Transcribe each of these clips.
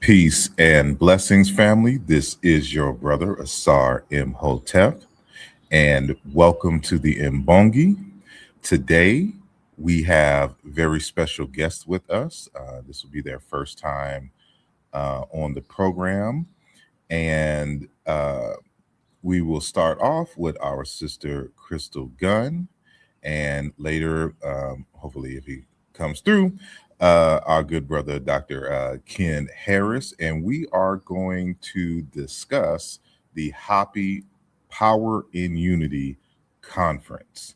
Peace and blessings, family. This is your brother, asarimhotep, and welcome to the Mbongi. Today, we have very special guests with us. This will be their first time on the program, and we will start off with our sister, Crystal Gunn, and later, hopefully, if he comes through, our good brother, Dr. Ken Harris, and we are going to discuss the Hoppy Power in Unity Conference.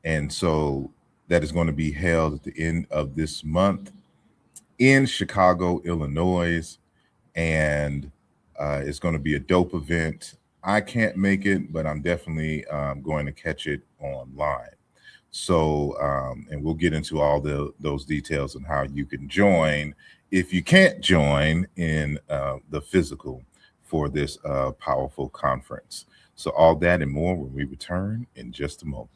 And so that is going to be held at the end of this month in Chicago, Illinois, and it's going to be a dope event. I can't make it, but I'm definitely going to catch it online. So, and we'll get into all those details and how you can join if you can't join in the physical for this powerful conference. So all that and more when we return in just a moment.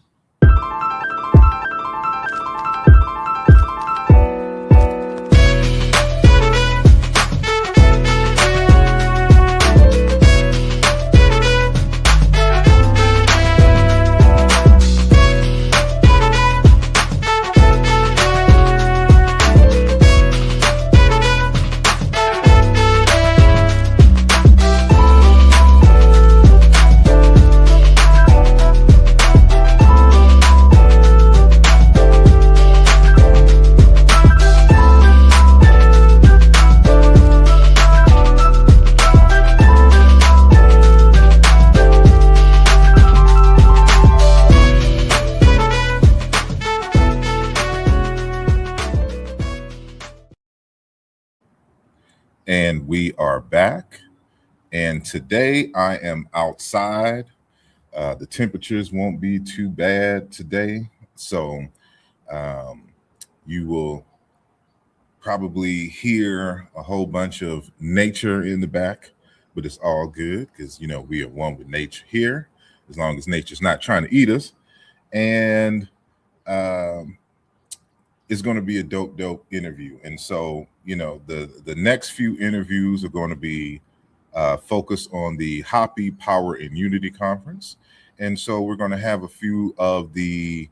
And we are back. And today I am outside. The temperatures won't be too bad today. So you will probably hear a whole bunch of nature in the back, but it's all good because, you know, we are one with nature here, as long as nature's not trying to eat us. And it's going to be a dope interview. And so, you know, the next few interviews are going to be focused on the Hoppy Power and Unity Conference. And so we're going to have a few of the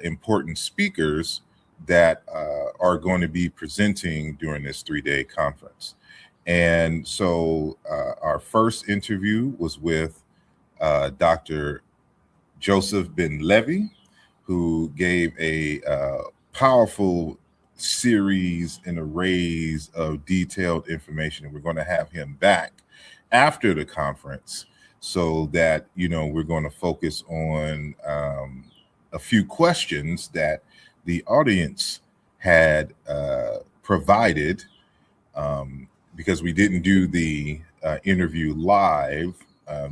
important speakers that are going to be presenting during this 3-day conference. And so our first interview was with Dr. Joseph Ben Levy, who gave a powerful series and arrays of detailed information. And we're going to have him back after the conference so that, you know, we're going to focus on a few questions that the audience had provided because we didn't do the interview live.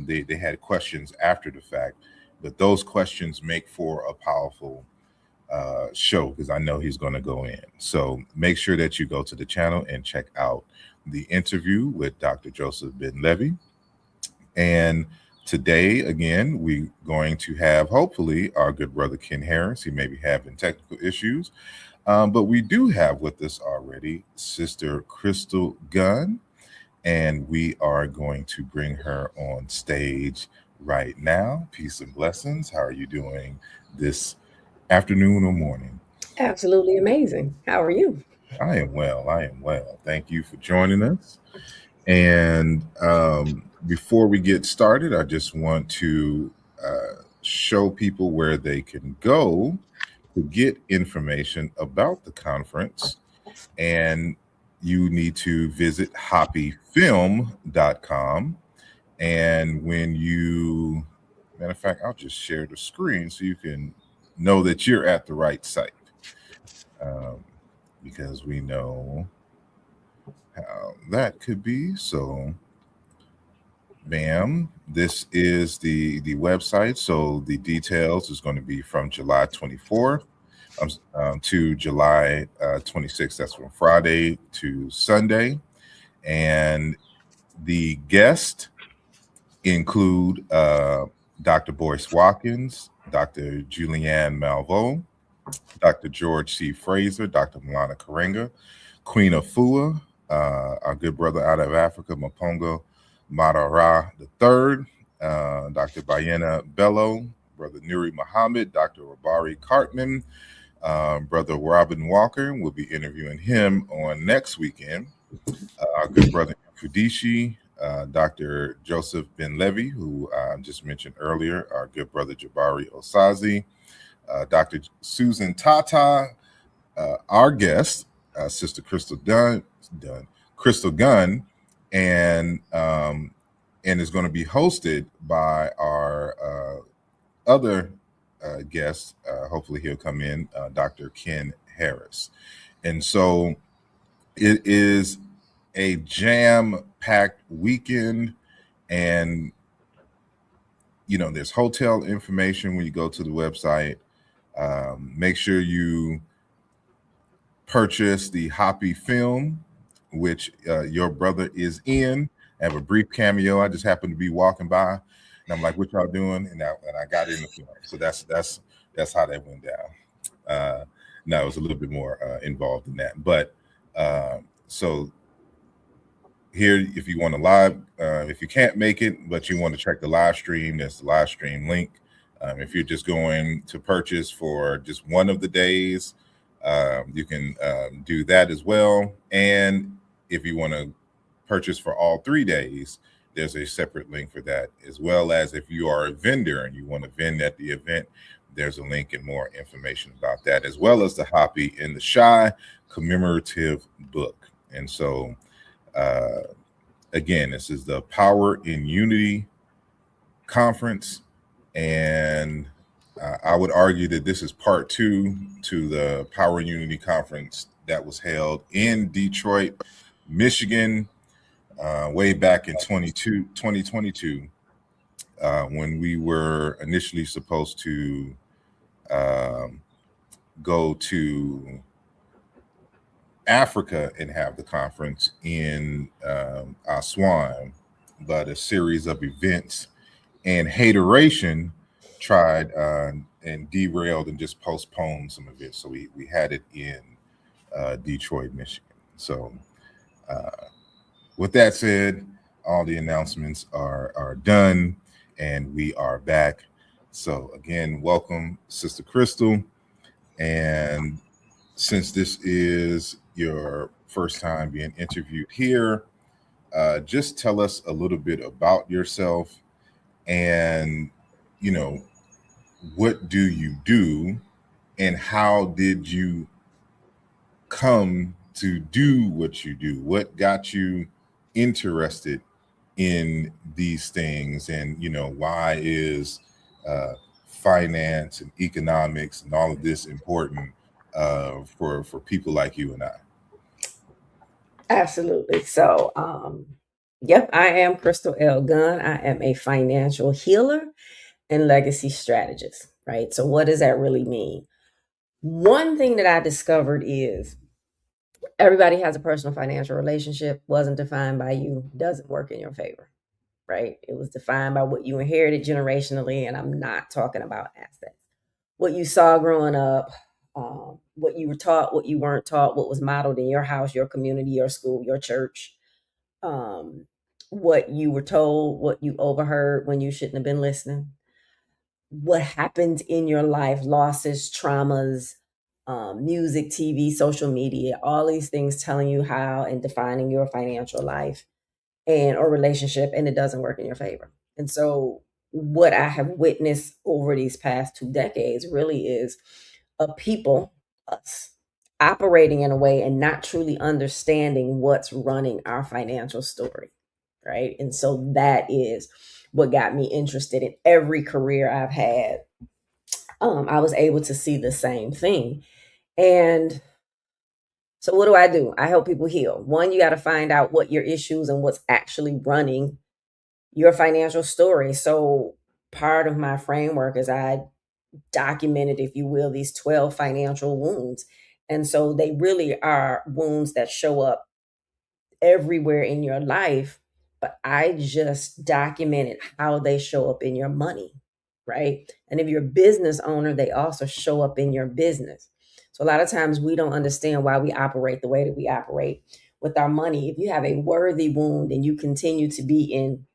They had questions after the fact, but those questions make for a powerful show because I know he's going to go in. So make sure that you go to the channel and check out the interview with Dr. Joseph Ben Levy. And today, again, we're going to have, hopefully, our good brother Ken Harris. He may be having technical issues, but we do have with us already Sister Crystal Gunn, and we are going to bring her on stage right now. Peace and blessings. How are you doing this afternoon or morning? Absolutely amazing. How are you? I am well. I am well. Thank you for joining us. And before we get started, I just want to show people where they can go to get information about the conference. And you need to visit hoppyfilm.com. And when you, matter of fact, I'll just share the screen so you can know that you're at the right site, because we know how that could be. So, bam, this is the website. So the details is going to be from July 24th to July 26th. That's from Friday to Sunday. And the guests include Dr. Boyce Watkins, Dr. Julianne Malveaux, Dr. George C. Fraser, Dr. Milana Karenga, Queen Afua, our good brother out of Africa, Mapongo Madara III, Dr. Bayena Bello, Brother Nuri Muhammad, Dr. Rabari Cartman, Brother Robin Walker. We'll be interviewing him on next weekend. Our good brother Fudishi, Dr. Joseph Ben Levy, who I just mentioned earlier, our good brother Jabari Osazi, Dr. Susan Tata, our guest, Sister Crystal Gunn, and is going to be hosted by our other guest. Hopefully, he'll come in, Dr. Ken Harris. And so it is a jam-packed weekend, and there's hotel information when you go to the website. Make sure you purchase the Hoppy film, which your brother is in. I have a brief cameo. I just happened to be walking by, and I'm like, "What y'all doing?" And I got in the film. So that's how that went down. No, it was a little bit more involved in that. But so here, if you want to live, if you can't make it, but you want to check the live stream, there's the live stream link. If you're just going to purchase for just one of the days, you can do that as well. And if you want to purchase for all 3 days, there's a separate link for that, as well as if you are a vendor and you want to vend at the event, there's a link and more information about that, as well as the Hoppy and the Shy commemorative book. And so, again, this is the Power in Unity conference, and I would argue that this is part 2 to the Power in Unity conference that was held in Detroit, Michigan, way back in 2022, when we were initially supposed to go to Africa and have the conference in Aswan, but a series of events and hateration tried and derailed and just postponed some of it. So we had it in Detroit, Michigan. So with that said, all the announcements are done and we are back. So again, welcome, Sister Crystal. And since this is your first time being interviewed here, just tell us a little bit about yourself, and what do you do, and how did you come to do what you do? What got you interested in these things, and why is finance and economics and all of this important for people like you and I? Absolutely. So, yep, I am Crystal L. Gunn. I am a financial healer and legacy strategist, right? So, what does that really mean? One thing that I discovered is everybody has a personal financial relationship, wasn't defined by you, doesn't work in your favor, right? It was defined by what you inherited generationally, and I'm not talking about assets. What you saw growing up, what you were taught, what you weren't taught, what was modeled in your house, your community, your school, your church, what you were told, what you overheard when you shouldn't have been listening, what happened in your life, losses, traumas, music, TV, social media, all these things telling you how and defining your financial life and or relationship, and it doesn't work in your favor. And so what I have witnessed over these past 2 decades really is a people, us, operating in a way and not truly understanding what's running our financial story, right? And so that is what got me interested in every career I've had. I was able to see the same thing. And so what do? I help people heal. One, you got to find out what your issues and what's actually running your financial story. So part of my framework is I documented, if you will, these 12 financial wounds. And so they really are wounds that show up everywhere in your life, but I just documented how they show up in your money, right? And if you're a business owner, they also show up in your business. So a lot of times we don't understand why we operate the way that we operate with our money. If you have a worthy wound and you continue to be in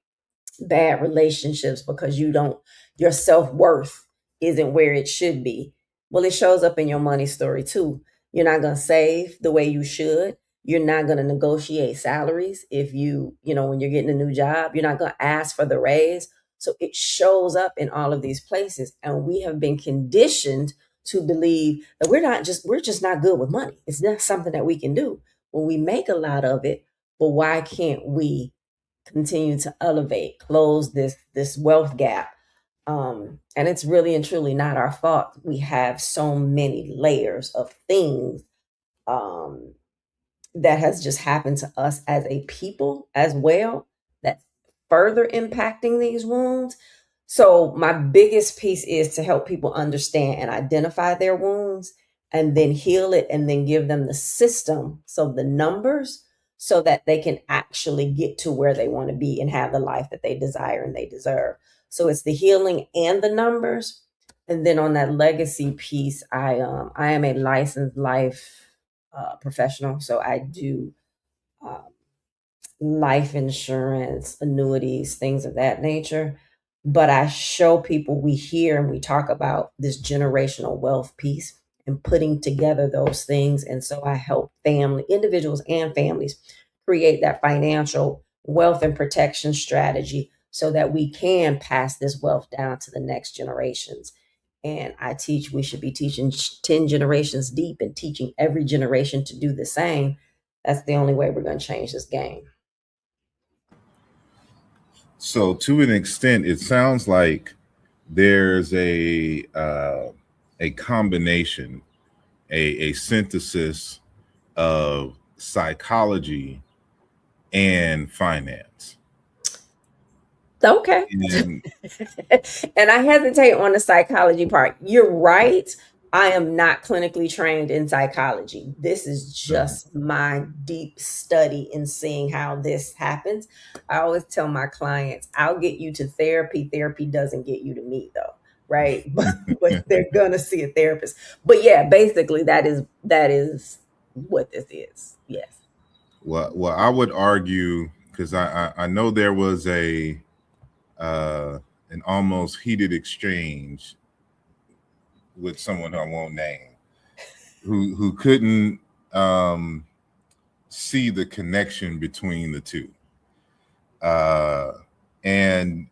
bad relationships because your self-worth isn't where it should be, well, it shows up in your money story too. You're not going to save the way you should. You're not going to negotiate salaries. If when you're getting a new job, you're not going to ask for the raise. So it shows up in all of these places, and we have been conditioned to believe that we're just not good with money. It's not something that we can do. Well, we make a lot of it, but why can't we continue to elevate, close this wealth gap? And it's really and truly not our fault. We have so many layers of things um, that has just happened to us as a people as well, that's further impacting these wounds. So my biggest piece is to help people understand and identify their wounds, and then heal it, and then give them the system, so the numbers, so that they can actually get to where they want to be and have the life that they desire and they deserve. So it's the healing and the numbers. And then on that legacy piece, I am a licensed life professional. So I do um, life insurance, annuities, things of that nature. But I show people, we hear and we talk about this generational wealth piece and putting together those things. And so I help individuals and families create that financial wealth and protection strategy so that we can pass this wealth down to the next generations. And I teach, we should be teaching 10 generations deep and teaching every generation to do the same. That's the only way we're going to change this game. So to an extent, it sounds like there's a combination, a synthesis of psychology and finance. Okay. And And I hesitate on the psychology part. You're right. I am not clinically trained in psychology. This is uh, just my deep study in seeing how this happens. I always tell my clients, I'll get you to therapy. Therapy doesn't get you to me, though, right? But they're gonna see a therapist. But yeah, basically that is what this is. Yes. well, I would argue, because I know there was uh, an almost heated exchange with someone I won't name, who couldn't um, see the connection between the two. Uh, and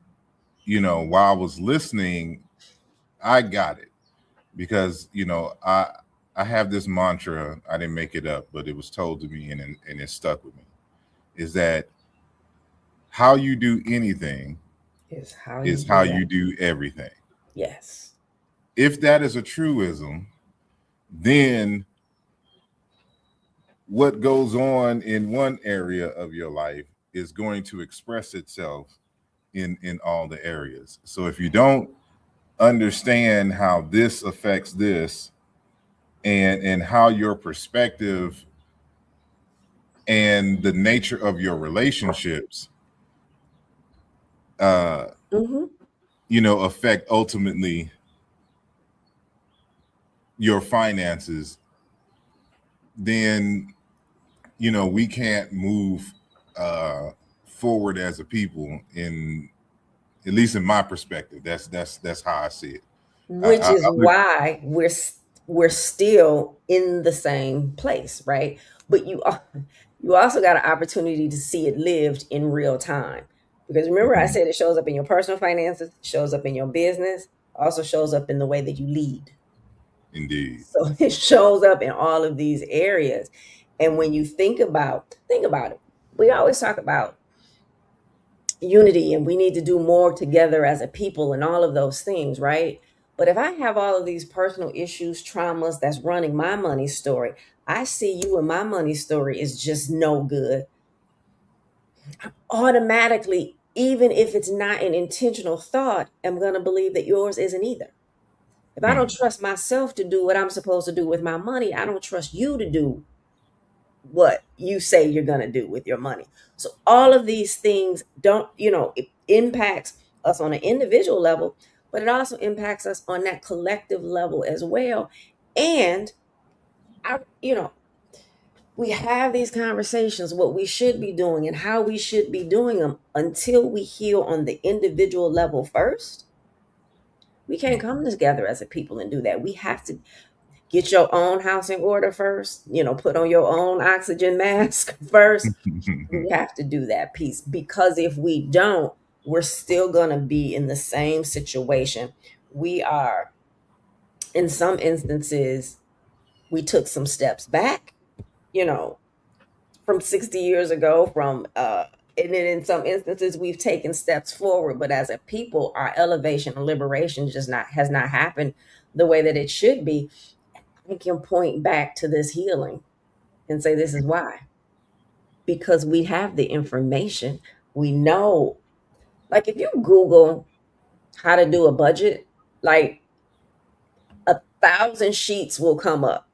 while I was listening, I got it, because I have this mantra. I didn't make it up, but it was told to me, and it stuck with me. Is that how you do anything Is how you is how do you that. do everything. Yes. If that is a truism, then what goes on in one area of your life is going to express itself in all the areas. So if you don't understand how this affects this, and how your perspective and the nature of your relationships uh Mm-hmm. affect ultimately your finances, then we can't move uh forward as a people, in at least in my perspective. That's how I see it. Which I is why we're still in the same place, right? But you also got an opportunity to see it lived in real time, because remember I Mhm. said it shows up in your personal finances, shows up in your business, also shows up in the way that you lead. Indeed. So it shows up in all of these areas. And when you think about it, we always talk about unity and we need to do more together as a people and all of those things, right? But if I have all of these personal issues, traumas that's running my money story, I see you and my money story is just no good. Automatically, even if it's not an intentional thought, I'm going to believe that yours isn't either. If I don't Hmm. trust myself to do what I'm supposed to do with my money, I don't trust you to do what you say you're going to do with your money. So all of these things don't, it impacts us on an individual level, but it also impacts us on that collective level as well. And We have these conversations, what we should be doing and how we should be doing them until we heal on the individual level first. We can't come together as a people and do that. We have to get your own house in order first, put on your own oxygen mask first. We have to do that piece, because if we don't, we're still going to be in the same situation. We are, in some instances, we took some steps back, you know, from 60 years ago, and then in some instances we've taken steps forward, but as a people, our elevation and liberation just not has not happened the way that it should be. I can point back to this healing and say this is why. Because we have the information. We know, like, if you Google how to do a budget, like 1,000 sheets will come up.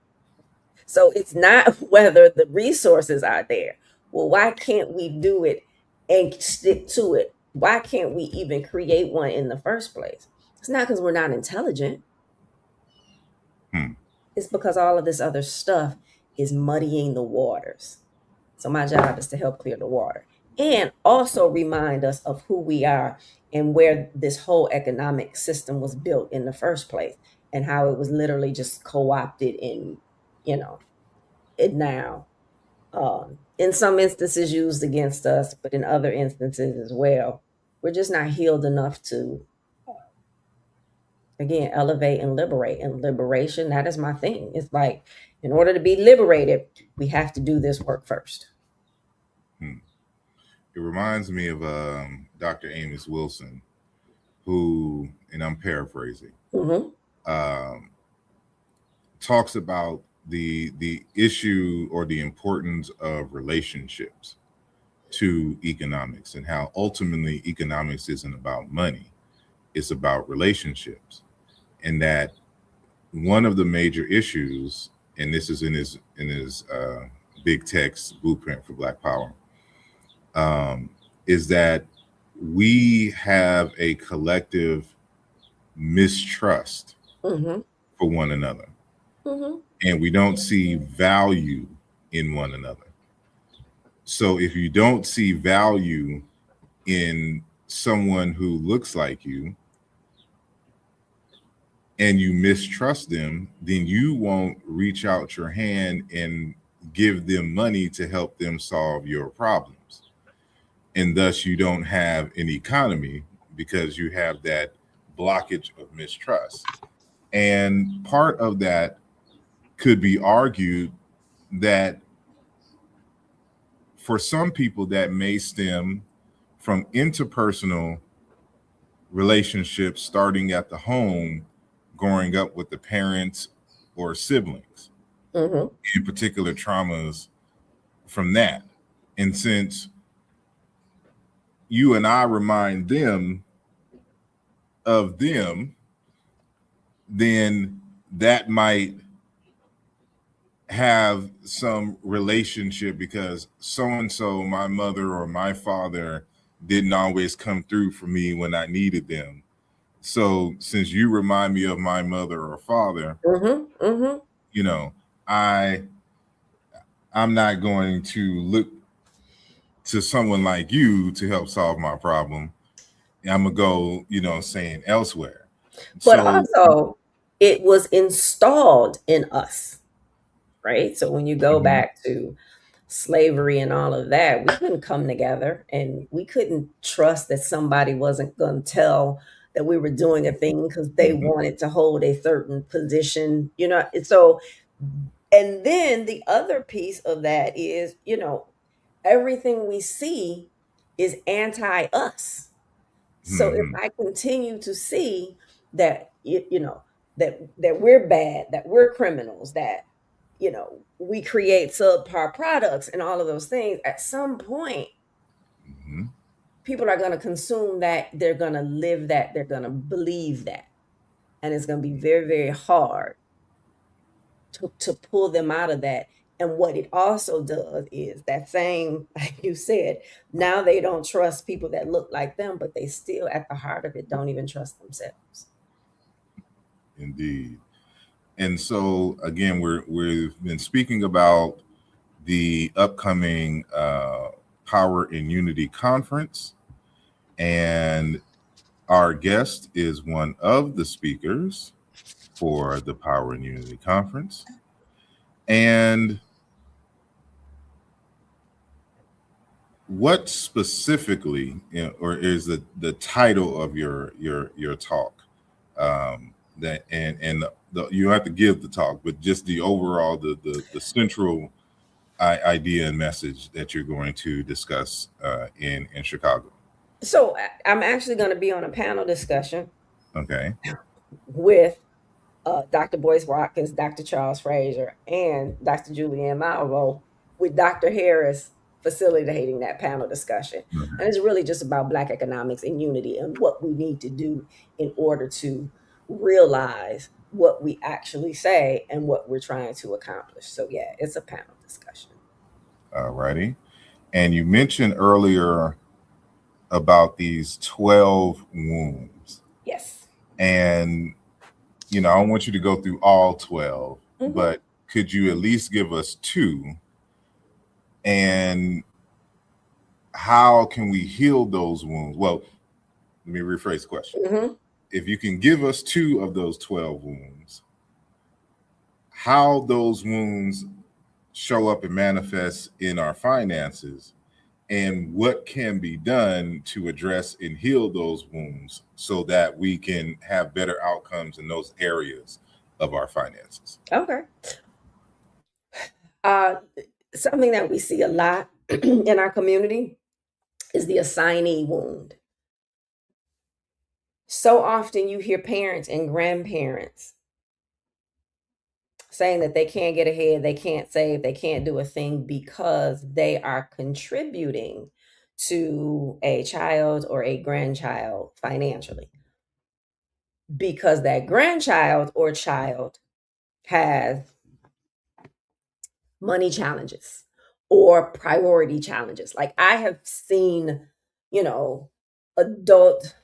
So it's not whether the resources are there. Well, why can't we do it and stick to it? Why can't we even create one in the first place? It's not because we're not intelligent. It's because all of this other stuff is muddying the waters. So my job is to help clear the water and also remind us of who we are and where this whole economic system was built in the first place, and how it was literally just co-opted in, it now, in some instances used against us, but in other instances as well. We're just not healed enough to, again, elevate and liberate. And liberation, that is my thing. It's like, in order to be liberated, we have to do this work first. It reminds me of Dr. Amos Wilson, who, and I'm paraphrasing, Mm-hmm. talks about the issue or the importance of relationships to economics, and how ultimately economics isn't about money, it's about relationships. And that one of the major issues, and this is in his big text blueprint for Black Power, is that we have a collective mistrust Mm-hmm. for one another, Mm-hmm. and we don't see value in one another. So if you don't see value in someone who looks like you and you mistrust them, then you won't reach out your hand and give them money to help them solve your problems. And thus you don't have an economy, because you have that blockage of mistrust. And part of that could be argued that for some people that may stem from interpersonal relationships starting at the home, growing up with the parents or siblings, Mm-hmm. in particular traumas from that. And since you and I remind them of them, then that might have some relationship, because so and so, my mother or my father, didn't always come through for me when I needed them. So since you remind me of my mother or father, Mm-hmm. Mm-hmm. you know, I I'm not going to look to someone like you to help solve my problem. I'm gonna go, saying elsewhere. But So, also, it was installed in us, right? So when you go mhm, back to slavery and all of that, we couldn't come together and we couldn't trust that somebody wasn't going to tell that we were doing a thing because they mhm, wanted to hold a certain position, And so, and then the other piece of that is, everything we see is anti us. So if mhm, I continue to see that, that we're bad, that we're criminals, that, we create subpar products and all of those things, at some point mhm. people are going to consume that, they're going to live that, they're going to believe that, and it's going to be very, very hard to pull them out of that. And what it also does is that same, like you said, now they don't trust people that look like them, but they still, at the heart of it, don't even trust themselves. Indeed. And so again, we've been speaking about the upcoming Power in Unity conference, and our guest is one of the speakers for the Power in Unity conference. And what specifically, or is the title of your talk? That and you don't have to give the talk, but just the overall the central idea and message that you're going to discuss in Chicago. So I'm actually going to be on a panel discussion Okay. with Dr. Boyce Watkins, Dr. Charles Frazier, and Dr. Julianne Malvo, with Dr. Harris facilitating that panel discussion. Mm-hmm. And it's really just about Black economics and unity and what we need to do in order to realize what we actually say and what we're trying to accomplish. So yeah, it's a panel discussion. All righty. And you mentioned earlier about these 12 wounds. Yes. And I don't want you to go through all 12, but could you at least give us 2? And how can we heal those wounds? Well, let me rephrase the question. If you can give us 2 of those 12 wounds, how those wounds show up and manifest in our finances, and what can be done to address and heal those wounds so that we can have better outcomes in those areas of our finances. Okay. Something that we see a lot in our community is the assignee wound. So often you hear parents and grandparents saying that they can't get ahead, they can't save, they can't do a thing because they are contributing to a child or a grandchild financially. Because that grandchild or child has money challenges or priority challenges. Like I have seen, young adult,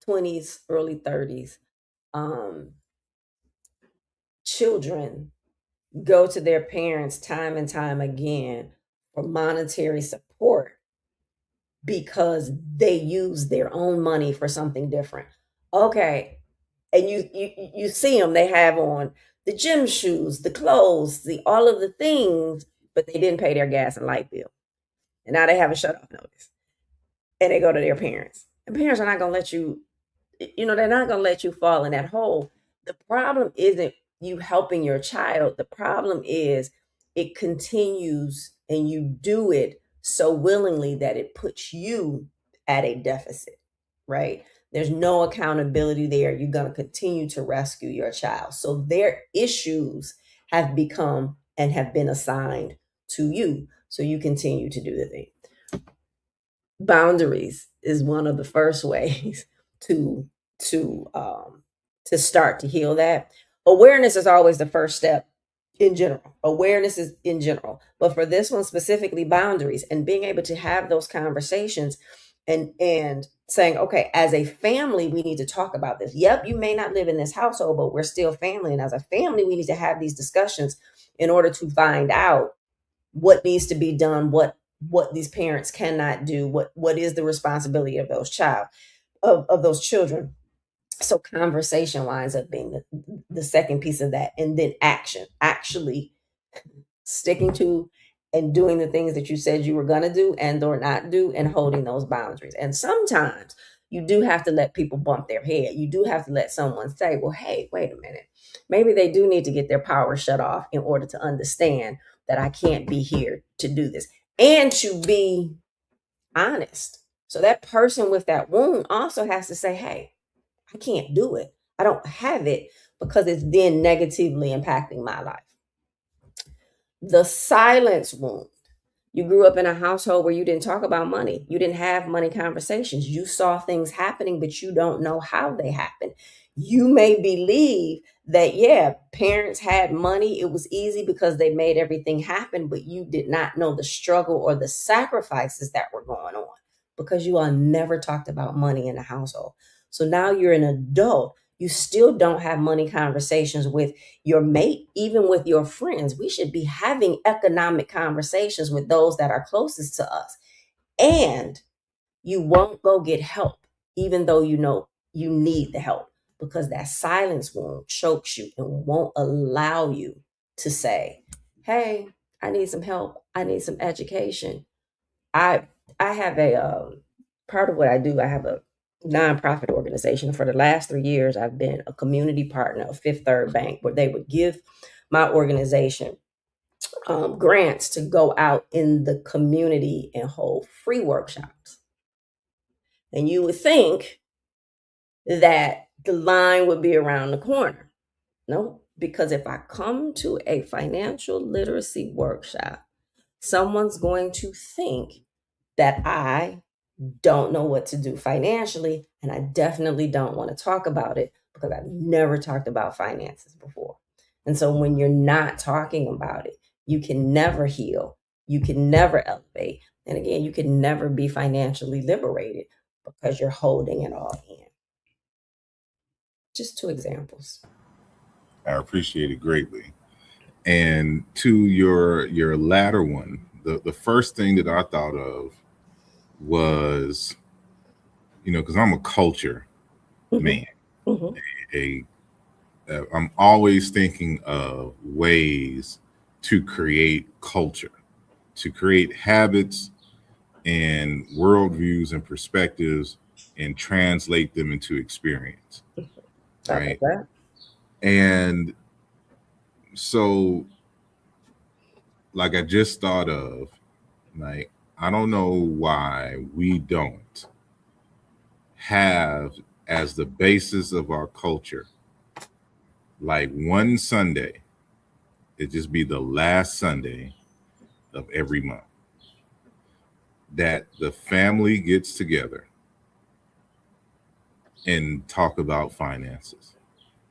20s, early 30s, children go to their parents time and time again for monetary support because they use their own money for something different. Okay. And you see them, they have on the gym shoes, the clothes, all of the things, but they didn't pay their gas and light bill. And now they have a shut off notice. And they go to their parents. And parents are not going to let you, they're not going to let you fall in that hole. The problem isn't you helping your child. The problem is it continues and you do it so willingly that it puts you at a deficit, right? There's no accountability there. You're going to continue to rescue your child. So their issues have become and have been assigned to you. So you continue to do the thing. Boundaries is one of the first ways to start to heal that. Awareness is always the first step in general. Awareness is in general. But for this one specifically, boundaries and being able to have those conversations and saying, okay, as a family, we need to talk about this. Yep, you may not live in this household, but we're still family. And as a family, we need to have these discussions in order to find out what needs to be done, what these parents cannot do, what is the responsibility of those those children. So conversation winds up being the second piece of that. And then actually sticking to and doing the things that you said you were going to do and or not do, and holding those boundaries. And sometimes you do have to let people bump their head. You do have to let someone say, well, hey, wait a minute. Maybe they do need to get their power shut off in order to understand that I can't be here to do this, and to be honest. So that person with that wound also has to say, hey, I can't do it. I don't have it, because it's then negatively impacting my life. The silence wound. You grew up in a household where you didn't talk about money. You didn't have money conversations. You saw things happening, but you don't know how they happened. You may believe that, yeah, parents had money. It was easy because they made everything happen, but you did not know the struggle or the sacrifices that were going on because you all never talked about money in the household. So now you're an adult. You still don't have money conversations with your mate, even with your friends. We should be having economic conversations with those that are closest to us. And you won't go get help, even though you know you need the help, because that silence wound chokes you and won't allow you to say, hey, I need some help. I need some education. I I have a part of what I do. I have a nonprofit organization. For the last 3 years, I've been a community partner of Fifth Third Bank, where they would give my organization grants to go out in the community and hold free workshops. And you would think that the line would be around the corner. No, because if I come to a financial literacy workshop, someone's going to think that I don't know what to do financially, and I definitely don't want to talk about it because I've never talked about finances before. And so when you're not talking about it, you can never heal, you can never elevate, and again, you can never be financially liberated because you're holding it all in. Just 2 examples. I appreciate it greatly. And to your latter one, the first thing that I thought of was, because I'm a culture man. Mm-hmm. I'm always thinking of ways to create culture, to create habits and worldviews and perspectives and translate them into experience. Right. That. And so, like I just thought of, like, I don't know why we don't have as the basis of our culture, like one Sunday, it just be the last Sunday of every month, that the family gets together and talk about finances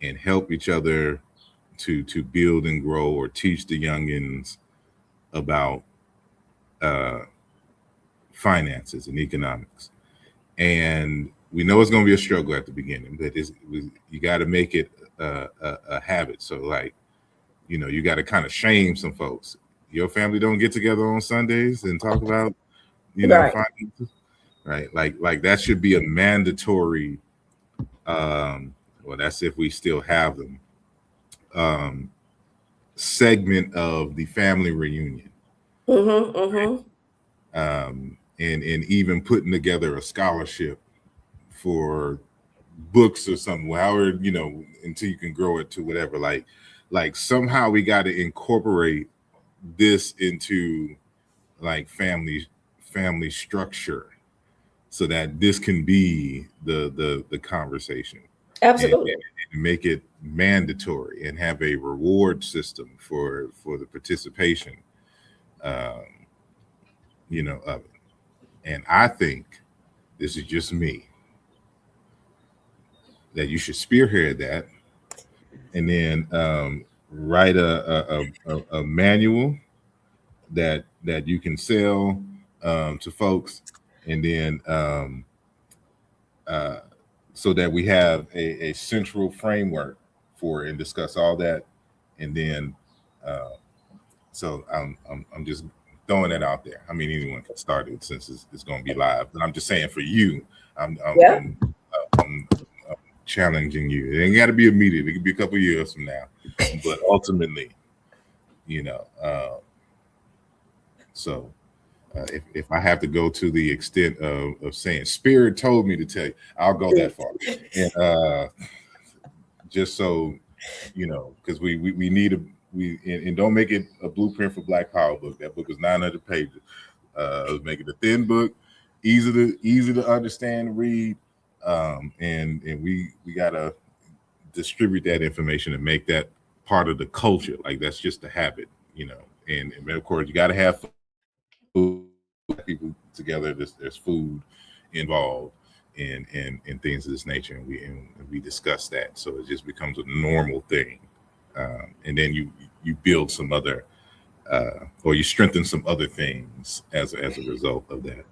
and help each other to build and grow, or teach the youngins about finances and economics. And we know it's going to be a struggle at the beginning, but you got to make it a habit. So, like, you got to kind of shame some folks. Your family don't get together on Sundays and talk about, Right. finances, right? Like that should be a mandatory. Well, that's if we still have them. Segment of the family reunion. Mm-hmm. Mm-hmm. And even putting together a scholarship for books or something, however, until you can grow it to whatever. Like somehow we got to incorporate this into like family structure, so that this can be the conversation, Absolutely. and make it mandatory, and have a reward system for the participation, um, of it. And I think, this is just me, that you should spearhead that, and then write a manual that you can sell to folks, and then uh, so that we have a central framework for it and discuss all that, and then so I'm just throwing that out there. I mean, anyone can start it since it's going to be live, but I'm just saying for you, Yeah. I'm challenging you. It ain't got to be immediate. It could be a couple years from now, but ultimately, you know. So if I have to go to the extent of saying Spirit told me to tell you, I'll go that far. And just so because we need and don't make it a blueprint for Black Power book. That book was 900 pages. Make it a thin book, easy to understand and read. And we gotta distribute that information and make that part of the culture. Like, that's just a habit, and of course you gotta have food, people together. There's food involved, and things of this nature, and we discuss that, so it just becomes a normal thing, and then you build some other, or you strengthen some other things as a result of that.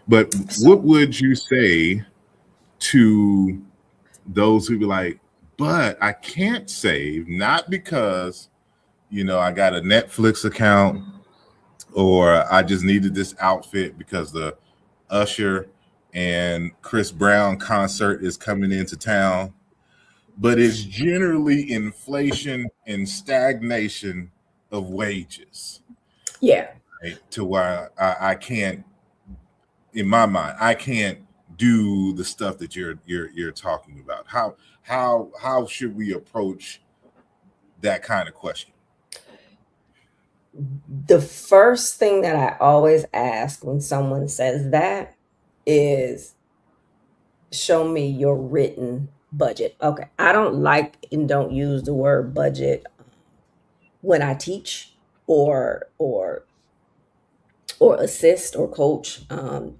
But what would you say to those who be like, but I can't save, not because, I got a Netflix account or I just needed this outfit because the Usher and Chris Brown concert is coming into town, but it's generally inflation and stagnation of wages. Yeah. Right? To where I can't, in my mind, I can't do the stuff that you're talking about. How should we approach that kind of question? The first thing that I always ask when someone says that is, show me your written budget. Okay. I don't like and don't use the word budget when I teach or assist or coach,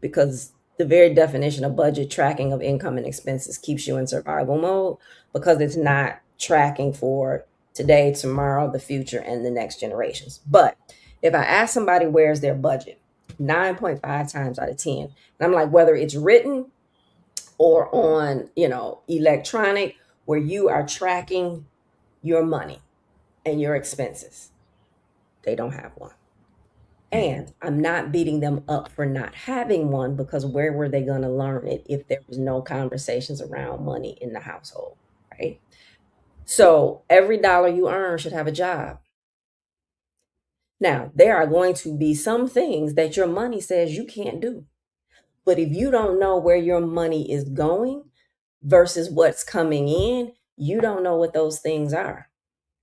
because the very definition of budget, tracking of income and expenses, keeps you in survival mode because it's not tracking for today, tomorrow, the future, and the next generations. But if I ask somebody where's their budget, 9.5 times out of 10, and I'm like, whether it's written or on, electronic, where you are tracking your money and your expenses, they don't have one. And I'm not beating them up for not having one, because where were they going to learn it if there was no conversations around money in the household, right? So every dollar you earn should have a job. Now, there are going to be some things that your money says you can't do. But if you don't know where your money is going versus what's coming in, you don't know what those things are.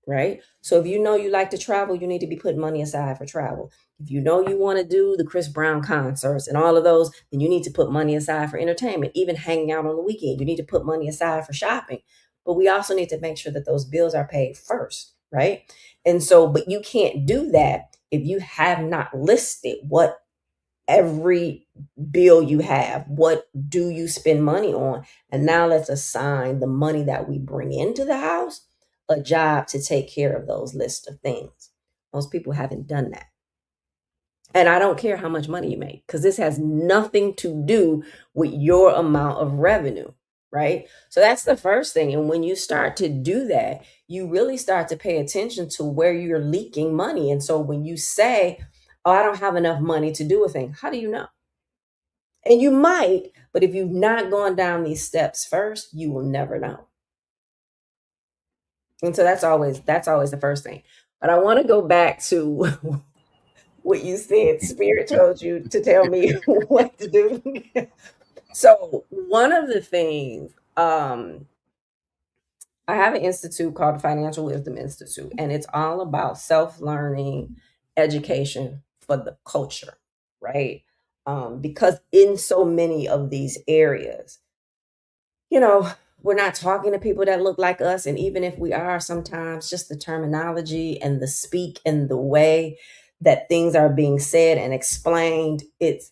Right? So if you know you like to travel, you need to be putting money aside for travel. If you know you want to do the Chris Brown concerts and all of those, then you need to put money aside for entertainment, even hanging out on the weekend. You need to put money aside for shopping. But we also need to make sure that those bills are paid first, right? And so, but you can't do that if you have not listed what every bill you have, what do you spend money on? And now let's assign the money that we bring into the house a job to take care of those list of things. Most people haven't done that. And I don't care how much money you make, because this has nothing to do with your amount of revenue, right? So that's the first thing. And when you start to do that, you really start to pay attention to where you're leaking money. And so when you say, oh, I don't have enough money to do a thing, how do you know? And you might, but if you've not gone down these steps first, you will never know. And so that's always the first thing. But I want to go back to what you said. Spirit told you to tell me what to do. So one of the things, I have an institute called the Financial Wisdom Institute, and it's all about self-learning education for the culture, right? Because in so many of these areas, we're not talking to people that look like us. And even if we are, sometimes just the terminology and the speak and the way that things are being said and explained, it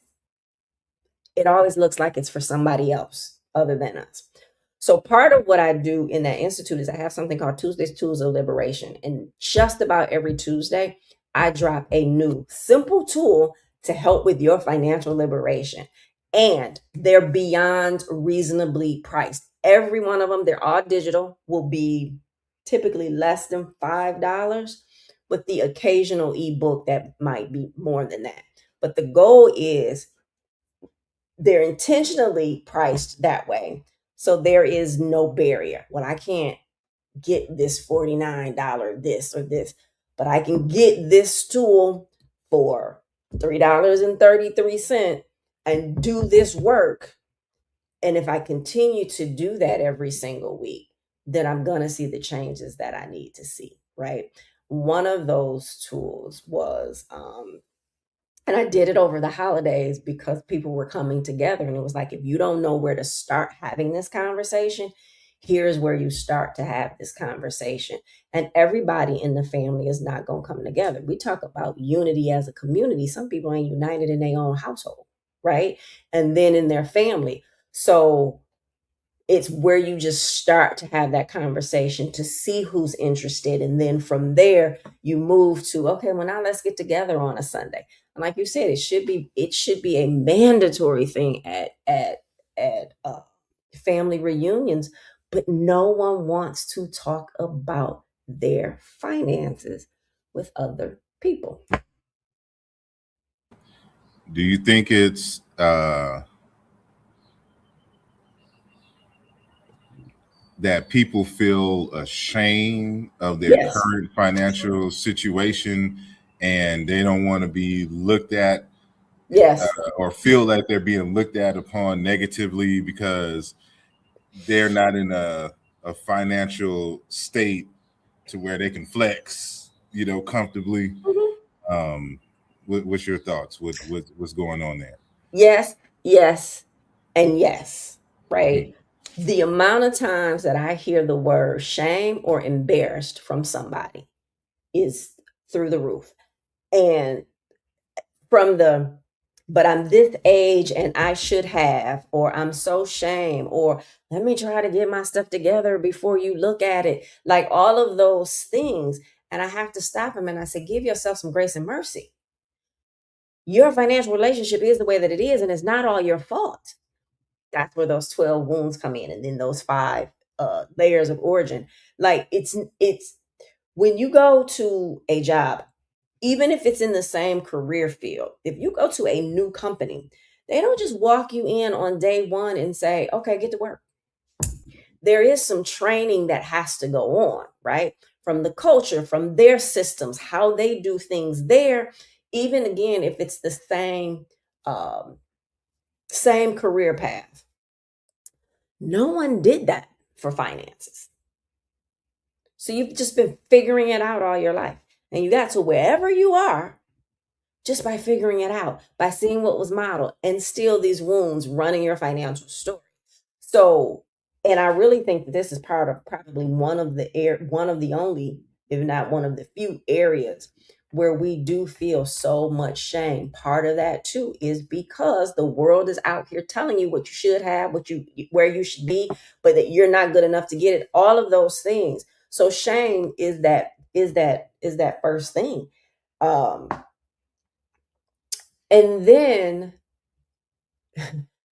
always looks like it's for somebody else other than us. So part of what I do in that institute is I have something called Tuesdays Tools of Liberation. And just about every Tuesday, I drop a new simple tool to help with your financial liberation. And they're beyond reasonably priced. Every one of them, they're all digital, will be typically less than $5, with the occasional ebook that might be more than that. But the goal is, they're intentionally priced that way, so there is no barrier. Well, I can't get this $49 this or this, but I can get this tool for $3.33 and do this work. And if I continue to do that every single week, then I'm going to see the changes that I need to see, right? One of those tools was, and I did it over the holidays because people were coming together. And it was like, if you don't know where to start having this conversation, here's where you start to have this conversation. And everybody in the family is not going to come together. We talk about unity as a community. Some people ain't united in their own household, right? And then in their family. So it's where you just start to have that conversation to see who's interested. And then from there, you move to, okay, well, now let's get together on a Sunday. And like you said, it should be a mandatory thing at family reunions. but no one wants to talk about their finances with other people. Do you think it's that people feel ashamed of their Yes. current financial situation and they don't want to be looked at Yes. or feel that they're being looked at upon negatively because they're not in a financial state to where they can flex, comfortably? Mhm. What's your thoughts? What's going on there? Yes, yes, and yes, Hmm. right? The amount of times that I hear the word shame or embarrassed from somebody is through the roof. And from the, but I'm this age and I should have, or I'm so shame, or let me try to get my stuff together before you look at it. Like all of those things. And I have to stop him and I say, give yourself some grace and mercy. Your financial relationship is the way that it is, and it's not all your fault. That's where those 12 wounds come in, and then those five layers of origin. Like it's when you go to a job, even if it's in the same career field, if you go to a new company, they don't just walk you in on day one and say, okay, get to work. There is some training that has to go on, right? From the culture, from their systems, how they do things there. Even again, if it's the um, same career path, no one did that for finances. So you've just been figuring it out all your life. And you got to wherever you are just by figuring it out, by seeing what was modeled, and still these wounds running your financial story. So, and I really think that this is part of probably one of the only, if not one of the few areas where we do feel so much shame. Part of that too is because the world is out here telling you what you should have, where you should be, but that you're not good enough to get it. All of those things. So shame is that first thing. Um, and then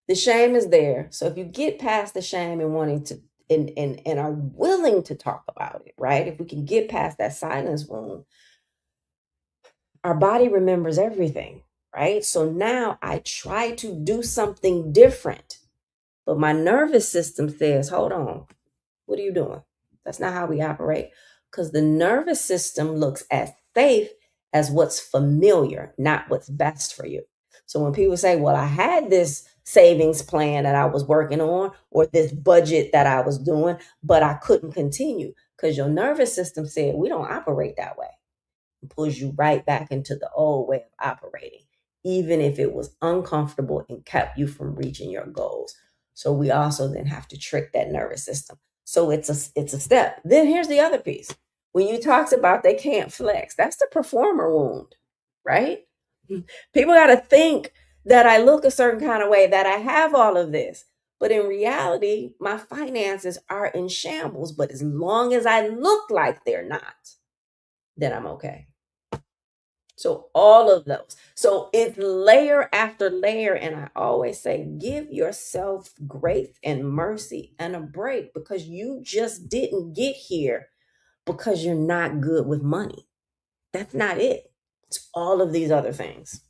the shame is there. So if you get past the shame and wanting to and are willing to talk about it, right? If we can get past that silence wound, our body remembers everything, right? So now I try to do something different, but my nervous system says, hold on, what are you doing? That's not how we operate. Because the nervous system looks as safe as what's familiar, not what's best for you. So when people say, well, I had this savings plan that I was working on, or this budget that I was doing, but I couldn't continue because your nervous system said, we don't operate that way. It pulls you right back into the old way of operating, even if it was uncomfortable and kept you from reaching your goals. So we also then have to trick that nervous system. So it's a step. Then here's the other piece. When you talked about they can't flex, that's the performer wound, right? People got to think that I look a certain kind of way, that I have all of this. But in reality, my finances are in shambles. But as long as I look like they're not, then I'm okay. So all of those. So it's layer after layer. And I always say, give yourself grace and mercy and a break, because you just didn't get here because you're not good with money. That's not it. It's all of these other things.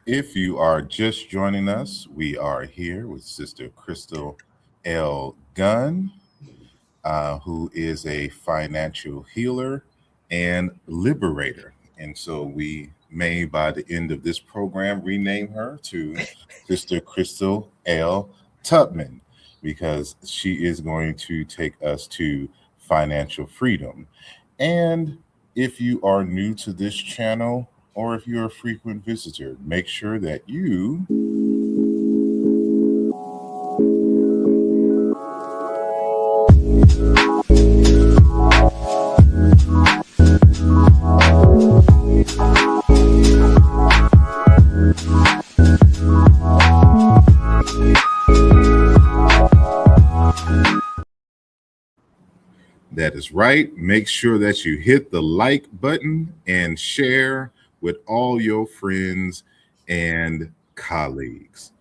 If you are just joining us, we are here with Sister Crystal L. Gunn, who is a financial healer and liberator. And so we may, by the end of this program, rename her to Sister Crystal L. Tubman, because she is going to take us to financial freedom. And if you are new to this channel, or if you're a frequent visitor, make sure that you That is right. Make sure that you hit the like button and share with all your friends and colleagues.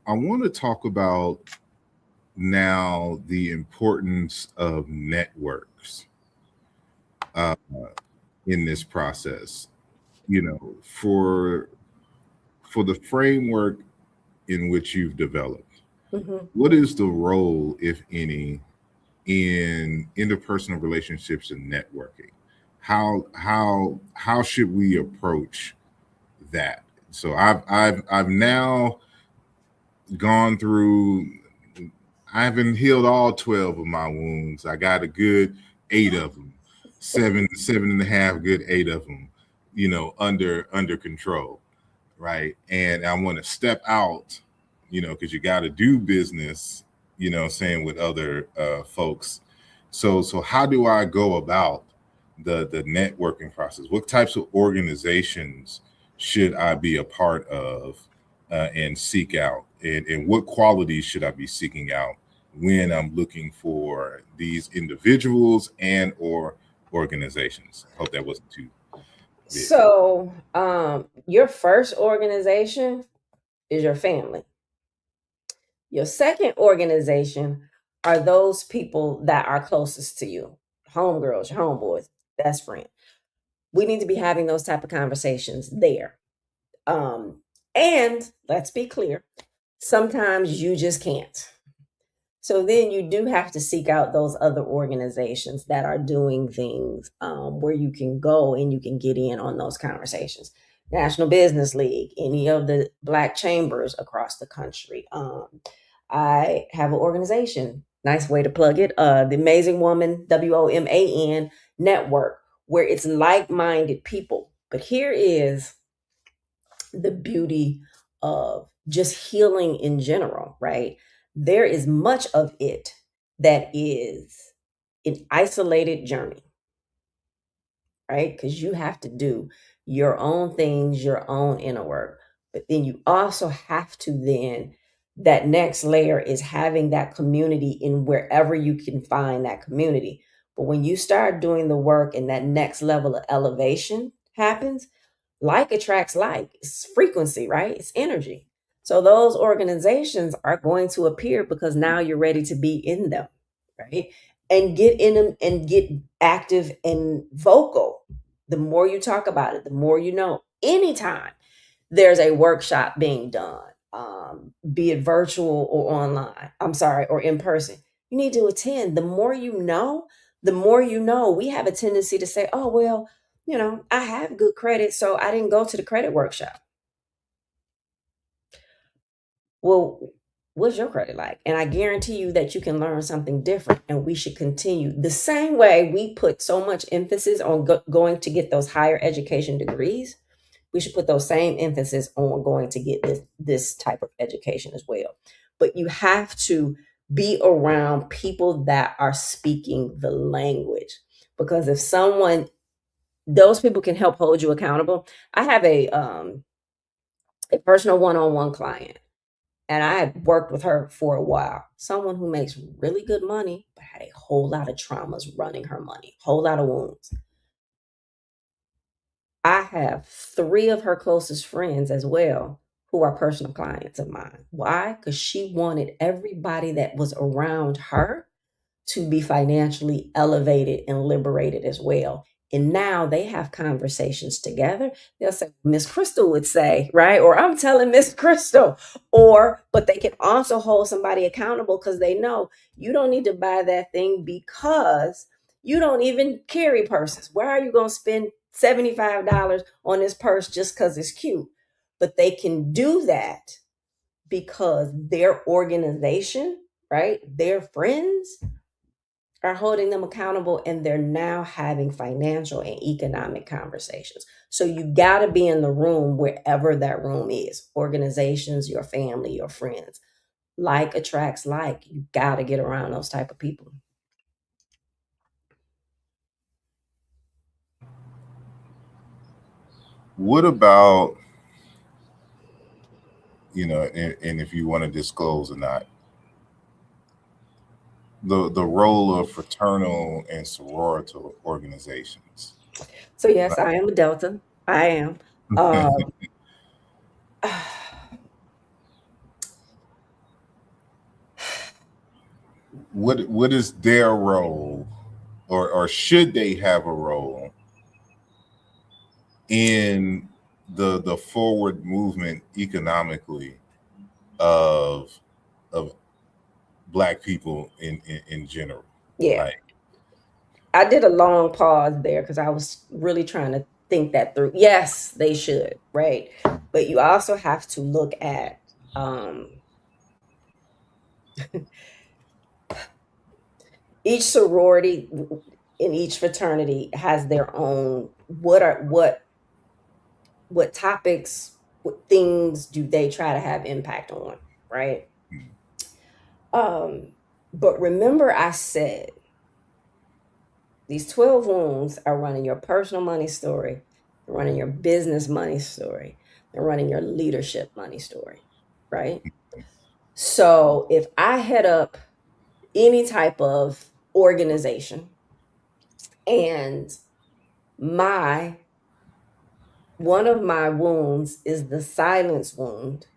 I want to talk about now the importance of networks uh, in this process. For the framework in which you've developed, Hmm. what is the role, if any, in interpersonal relationships and networking? How should we approach that? So I've now gone through. I haven't healed all 12 of my wounds. I got a good 8 of them, seven and a half, good 8 of them, under control, right? And I want to step out, because you got to do business, saying with other folks. So how do I go about the networking process? What types of organizations should I be a part of and seek out? And what qualities should I be seeking out when I'm looking for these individuals and or organizations? I hope that wasn't too big. So, your first organization is your family. Your second organization are those people that are closest to you, homegirls, your homeboys, best friend. We need to be having those type of conversations there. Um, and let's be clear, sometimes you just can't. So then you do have to seek out those other organizations that are doing things where you can go and you can get in on those conversations. National Business League, any of the Black chambers across the country. I have an organization, nice way to plug it, the Amazing Woman, WOMAN Network, where it's like minded people. But here is the beauty of just healing in general, right? There is much of it that is an isolated journey, right? Because you have to do your own things, your own inner work. But then you also have to then, that next layer is having that community in wherever you can find that community. But when you start doing the work and that next level of elevation happens, like attracts like. It's frequency, right? It's energy. So those organizations are going to appear because now you're ready to be in them, right? And get in them and get active and vocal. The more you talk about it, the more you know. Anytime there's a workshop being done, be it virtual or online, I'm sorry, or in person, you need to attend. The more you know, the more you know. We have a tendency to say, oh, well, I have good credit, so I didn't go to the credit workshop. Well, what's your credit like? And I guarantee you that you can learn something different, and we should continue the same way we put so much emphasis on going to get those higher education degrees. We should put those same emphasis on going to get this type of education as well. But you have to be around people that are speaking the language, because if someone, those people can help hold you accountable. I have a personal one-on-one client, and I had worked with her for a while. Someone who makes really good money, but had a whole lot of traumas running her money, whole lot of wounds. I have 3 of her closest friends as well who are personal clients of mine. Why? Because she wanted everybody that was around her to be financially elevated and liberated as well. And now they have conversations together. They'll say, Miss Crystal would say, right? Or I'm telling Miss Crystal. But they can also hold somebody accountable because they know you don't need to buy that thing because you don't even carry purses. Why are you going to spend $75 on this purse just because it's cute? But they can do that because their organization, right? Their friends are holding them accountable, and they're now having financial and economic conversations. So you got to be in the room wherever that room is. Organizations, your family, your friends. Like attracts like. You got to get around those type of people. What about, and if you want to disclose or not, the role of fraternal and sororital organizations? So yes, I am a Delta. I am. Um, what is their role, or should they have a role in the forward movement economically of of Black people in general? Yeah. Like, I did a long pause there because I was really trying to think that through. Yes, they should, right? But you also have to look at each sorority in each fraternity has their own what topics, what things do they try to have impact on, right? But remember I said these 12 wounds are running your personal money story, they're running your business money story, they're running your leadership money story, right? So if I head up any type of organization and my one of my wounds is the silence wound,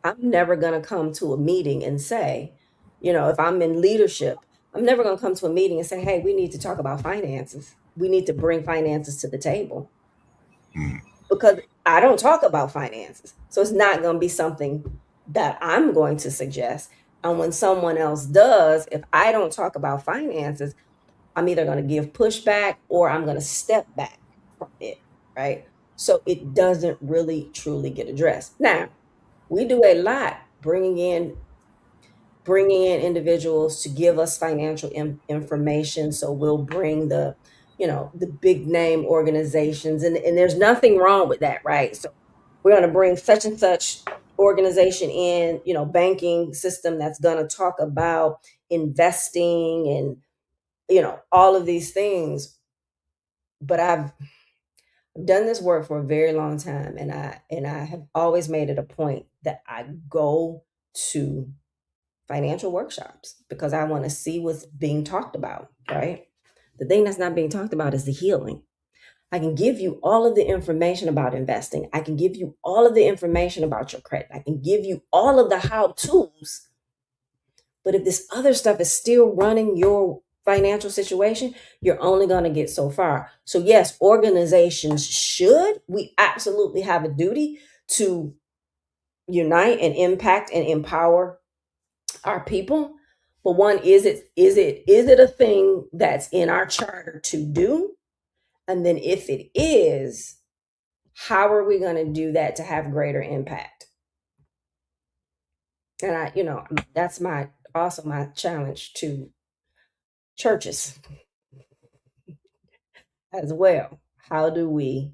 I'm never going to come to a meeting and say, if I'm in leadership, I'm never going to come to a meeting and say, hey, we need to talk about finances. We need to bring finances to the table, because I don't talk about finances. So it's not going to be something that I'm going to suggest. And when someone else does, if I don't talk about finances, I'm either going to give pushback or I'm going to step back from it, right? So it doesn't really truly get addressed. Now, we do a lot bringing in individuals to give us financial information. So we'll bring the big name organizations, and there's nothing wrong with that, right? So we're going to bring such and such organization in, banking system that's going to talk about investing and all of these things. But I've done this work for a very long time, and I have always made it a point that I go to financial workshops because I want to see what's being talked about, right? The thing that's not being talked about is the healing. I can give you all of the information about investing. I can give you all of the information about your credit. I can give you all of the how-tos. But if this other stuff is still running your financial situation, you're only going to get so far. So yes, organizations we absolutely have a duty to unite and impact and empower our people. But one, is it a thing that's in our charter to do? And then if it is, how are we going to do that to have greater impact? And that's also my challenge to churches as well. How do we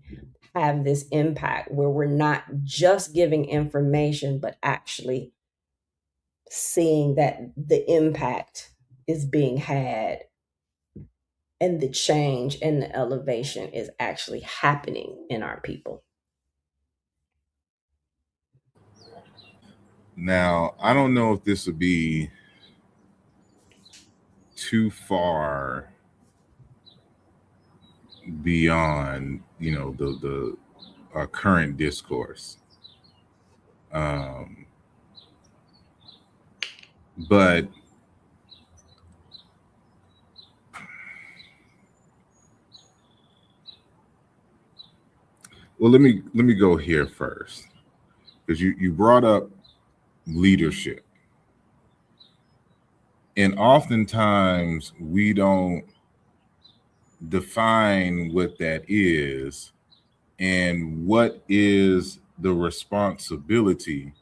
have this impact where we're not just giving information, but actually seeing that the impact is being had and the change and the elevation is actually happening in our people? now I don't know if this would be too far beyond the current discourse, um, but well, let me go here first, because you brought up leadership, and oftentimes we don't define what that is and what is the responsibility,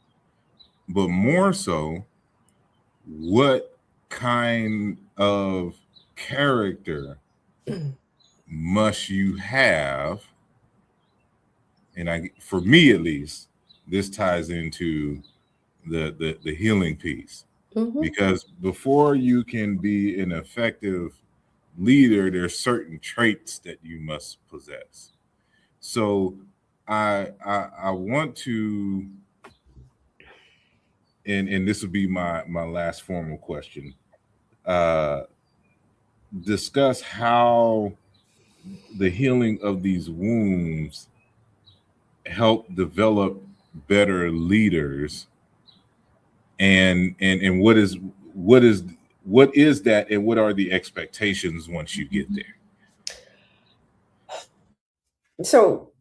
but more so, what kind of character must you have? And for me at least, this ties into the healing piece, because before you can be an effective leader, there's certain traits that you must possess. So I want to, and this will be my last formal question, uh, discuss how the healing of these wounds help develop better leaders, and what is what is that, and what are the expectations once you get there? So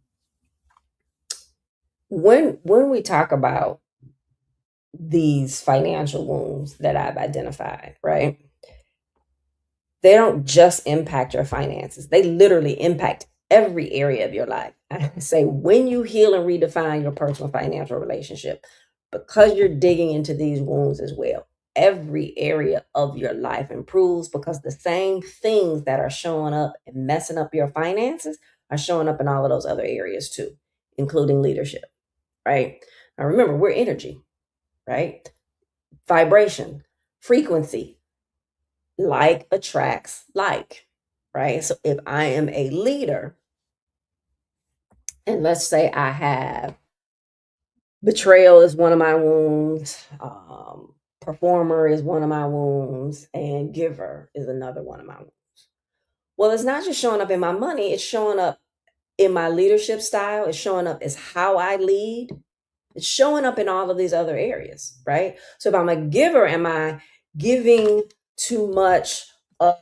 when we talk about these financial wounds that I've identified, right? They don't just impact your finances. They literally impact every area of your life. I say when you heal and redefine your personal financial relationship, because you're digging into these wounds as well, every area of your life improves, because the same things that are showing up and messing up your finances are showing up in all of those other areas too, including leadership, right? Now remember, we're energy, right? Vibration, frequency, like attracts like, right? So if I am a leader, and let's say I have betrayal is one of my wounds, performer is one of my wounds, and giver is another one of my wounds. Well, it's not just showing up in my money, it's showing up in my leadership style, it's showing up as how I lead, it's showing up in all of these other areas, right? So if I'm a giver, am I giving too much of,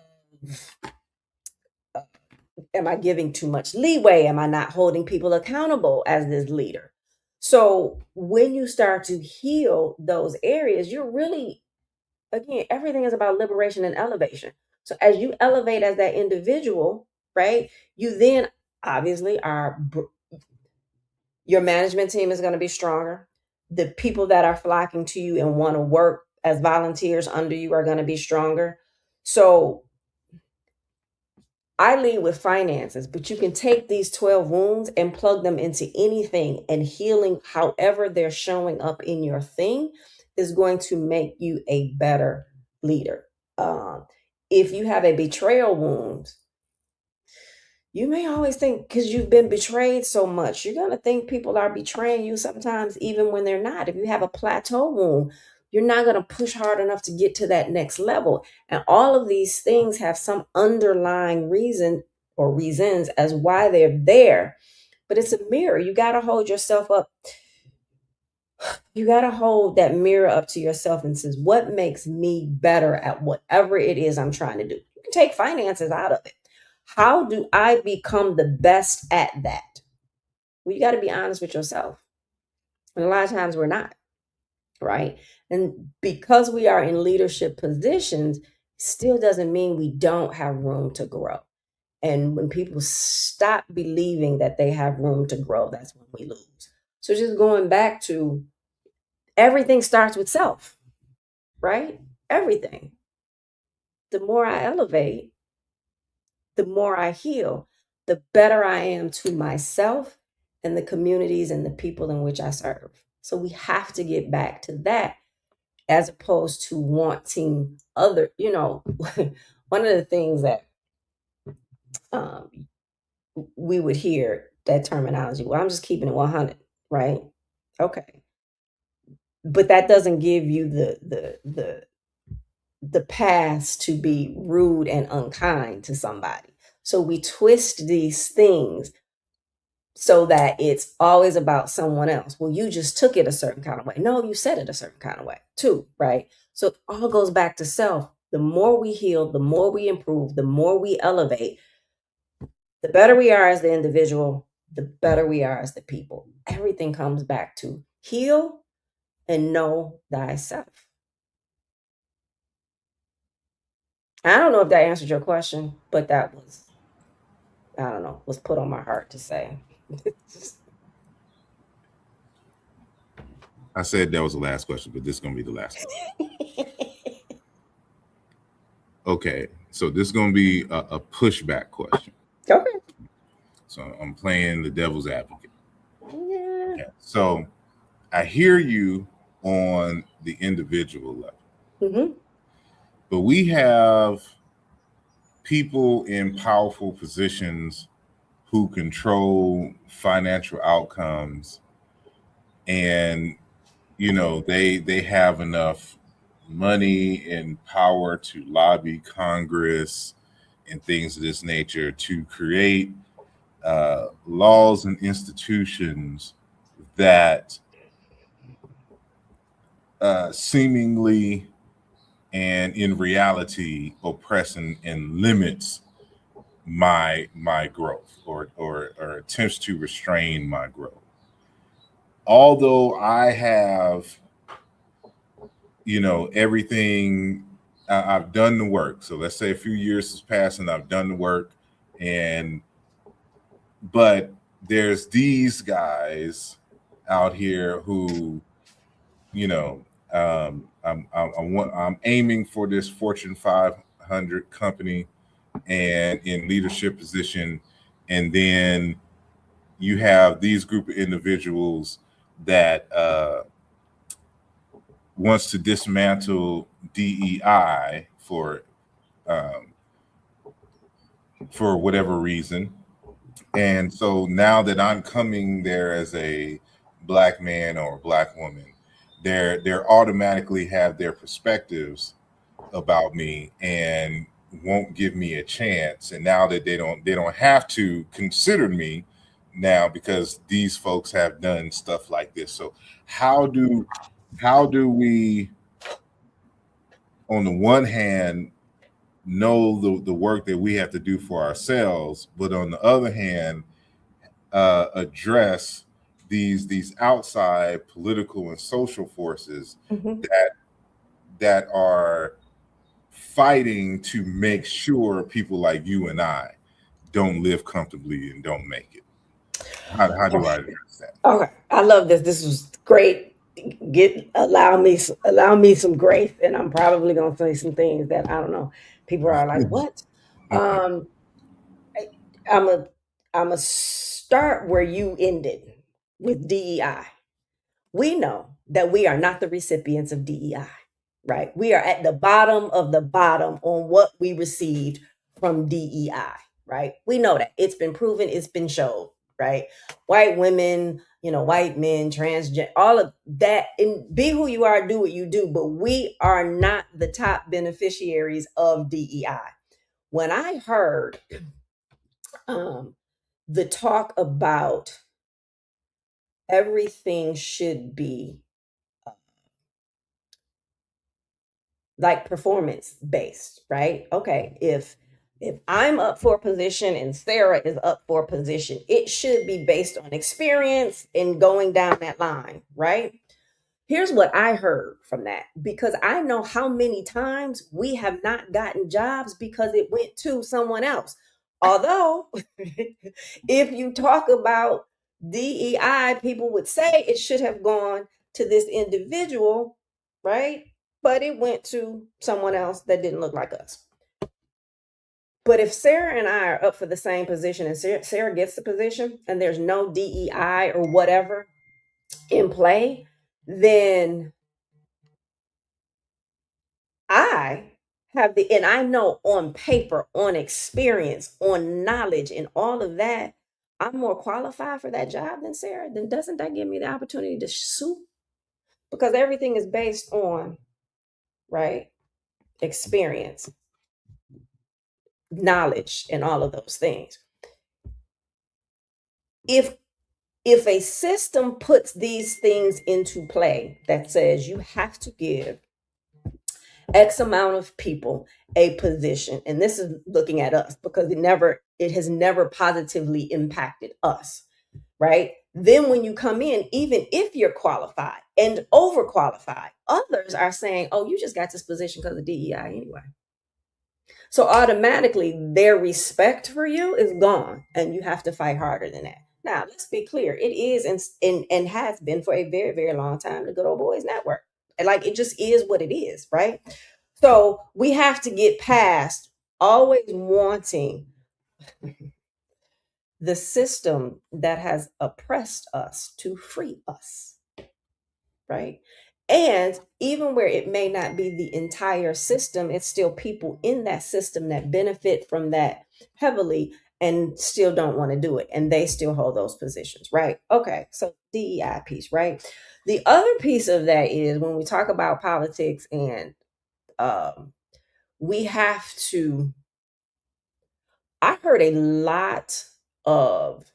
am I giving too much leeway? Am I not holding people accountable as this leader? So when you start to heal those areas, you're really, again, everything is about liberation and elevation. So as you elevate as that individual, right, you then obviously are, your management team is going to be stronger. The people that are flocking to you and want to work as volunteers under you are going to be stronger. So I lead with finances, but you can take these 12 wounds and plug them into anything, and healing, however they're showing up in your thing, is going to make you a better leader. If you have a betrayal wound, you may always think, because you've been betrayed so much, you're going to think people are betraying you sometimes, even when they're not. If you have a plateau wound, you're not going to push hard enough to get to that next level. And all of these things have some underlying reason or reasons as why they're there. But it's a mirror. You got to hold yourself up. You got to hold that mirror up to yourself and says, what makes me better at whatever it is I'm trying to do? You can take finances out of it. How do I become the best at that? Well, you got to be honest with yourself. And a lot of times we're not, right? And because we are in leadership positions, still doesn't mean we don't have room to grow. And when people stop believing that they have room to grow, that's when we lose. So just going back to, everything starts with self, right? Everything. The more I elevate, the more I heal, the better I am to myself and the communities and the people in which I serve. So we have to get back to that, as opposed to wanting other, one of the things that we would hear, that terminology, well, I'm just keeping it 100, right? Okay. But that doesn't give you the path to be rude and unkind to somebody. So we twist these things so that it's always about someone else. Well, you just took it a certain kind of way. No, you said it a certain kind of way too, right? So it all goes back to self. The more we heal, the more we improve, the more we elevate, the better we are as the individual, the better we are as the people. Everything comes back to heal and know thyself. I don't know if that answered your question, but that was, I don't know, was put on my heart to say. I said that was the last question, but this is going to be the last one. Okay, so this is going to be a pushback question. Okay. So I'm playing the devil's advocate. Yeah. Okay. So I hear you on the individual level, Mm-hmm. but we have people in powerful positions who control financial outcomes, and they have enough money and power to lobby Congress and things of this nature to create laws and institutions that seemingly and in reality oppress and limits my growth, or attempts to restrain my growth. Although I have, everything, I've done the work. So let's say a few years has passed and I've done the work, and but there's these guys out here who, you know, I'm aiming for this Fortune 500 company and in leadership position, and then you have these group of individuals that wants to dismantle DEI um, for whatever reason. And so now that I'm coming there as a black man or a black woman, they're automatically have their perspectives about me and won't give me a chance. And now that they don't have to consider me now because these folks have done stuff like this. So how do how do we, on the one hand, know the work that we have to do for ourselves, but on the other hand, address these outside political and social forces Mhm. that are fighting to make sure people like you and I don't live comfortably and don't make it. How do I address that? Okay, I love this. This was great. Allow me some grace, and I'm probably gonna say some things that I don't know. People are like, "What?" Um, I, I'm a I'm a start where you ended with DEI. We know that we are not the recipients of DEI, right? We are at the bottom of the bottom on what we received from DEI, right? We know that it's been proven, it's been shown, right? White women, white men, transgender, all of that, and be who you are, do what you do, but we are not the top beneficiaries of DEI. When I heard um, the talk about everything should be like performance based, right? Okay, if I'm up for a position and Sarah is up for a position, it should be based on experience and going down that line, right? Here's what I heard from that, because I know how many times we have not gotten jobs because it went to someone else. Although, if you talk about DEI, people would say it should have gone to this individual, right? But it went to someone else that didn't look like us. But if Sarah and I are up for the same position and Sarah gets the position and there's no DEI or whatever in play, then I and I know on paper, on experience, on knowledge, and all of that, I'm more qualified for that job than Sarah, then doesn't that give me the opportunity to sue? Because everything is based on, right, experience, knowledge, and all of those things. If if a system puts these things into play that says you have to give X amount of people a position, and this is looking at us because it has never positively impacted us, right? Then when you come in, even if you're qualified and overqualified, others are saying, oh, you just got this position because of DEI anyway. So automatically their respect for you is gone and you have to fight harder than that. Now, let's be clear. It is and has been for a very, very long time the Good Old Boys Network. Like it just is what it is, right? So we have to get past always wanting the system that has oppressed us to free us, right? And even where it may not be the entire system, it's still people in that system that benefit from that heavily and still don't want to do it. And they still hold those positions, right? Okay, so DEI piece, right? The other piece of that is when we talk about politics and we have to, I heard a lot of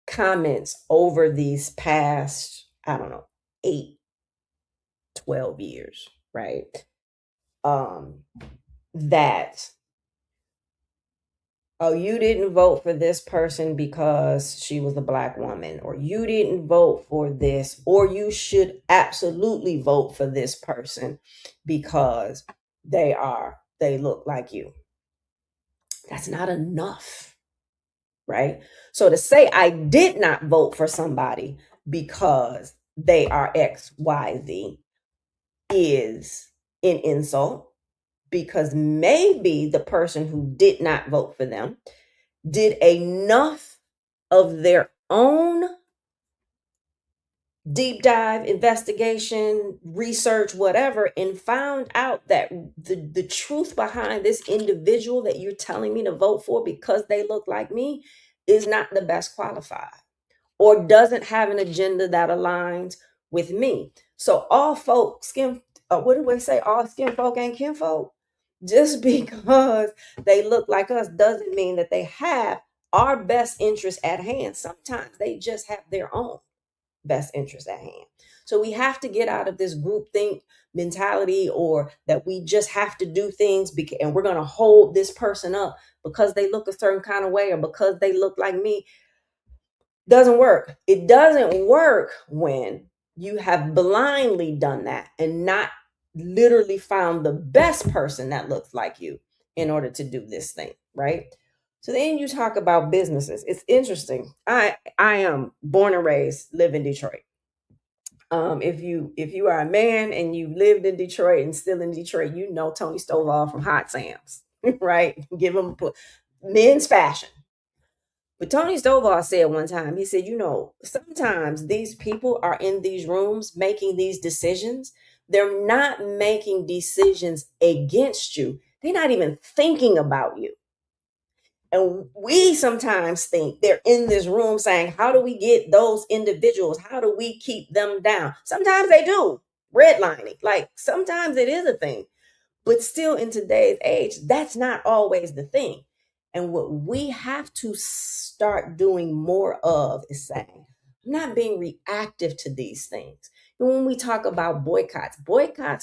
comments over these past, I don't know, 8 12 years, right? That, oh, you didn't vote for this person because she was a Black woman, or you didn't vote for this, or you should absolutely vote for this person because they look like you. That's not enough, right? So to say I did not vote for somebody because they are XYZ is an insult, because maybe the person who did not vote for them did enough of their own deep dive investigation, research, whatever, and found out that the truth behind this individual that you're telling me to vote for because they look like me is not the best qualified, or doesn't have an agenda that aligns with me. So all folk what do we say? All skin folk ain't kinfolk. Just because they look like us doesn't mean that they have our best interest at hand. Sometimes they just have their own best interest at hand. So we have to get out of this groupthink mentality, or that we just have to do things and we're going to hold this person up because they look a certain kind of way or because they look like me. Doesn't work. It doesn't work when you have blindly done that and not literally found the best person that looks like you in order to do this thing, right? So then you talk about businesses. It's interesting. I am born and raised, live in Detroit. If you are a man and you lived in Detroit and still in Detroit, you know Tony Stovall from Hot Sam's, right? Give him men's fashion. But Tony Stovall said one time, he said, sometimes these people are in these rooms making these decisions. They're not making decisions against you. They're not even thinking about you. And we sometimes think they're in this room saying, how do we get those individuals? How do we keep them down? Sometimes they do. Redlining. Like sometimes it is a thing. But still in today's age, that's not always the thing. And what we have to start doing more of is saying, I'm not being reactive to these things. And when we talk about boycotts,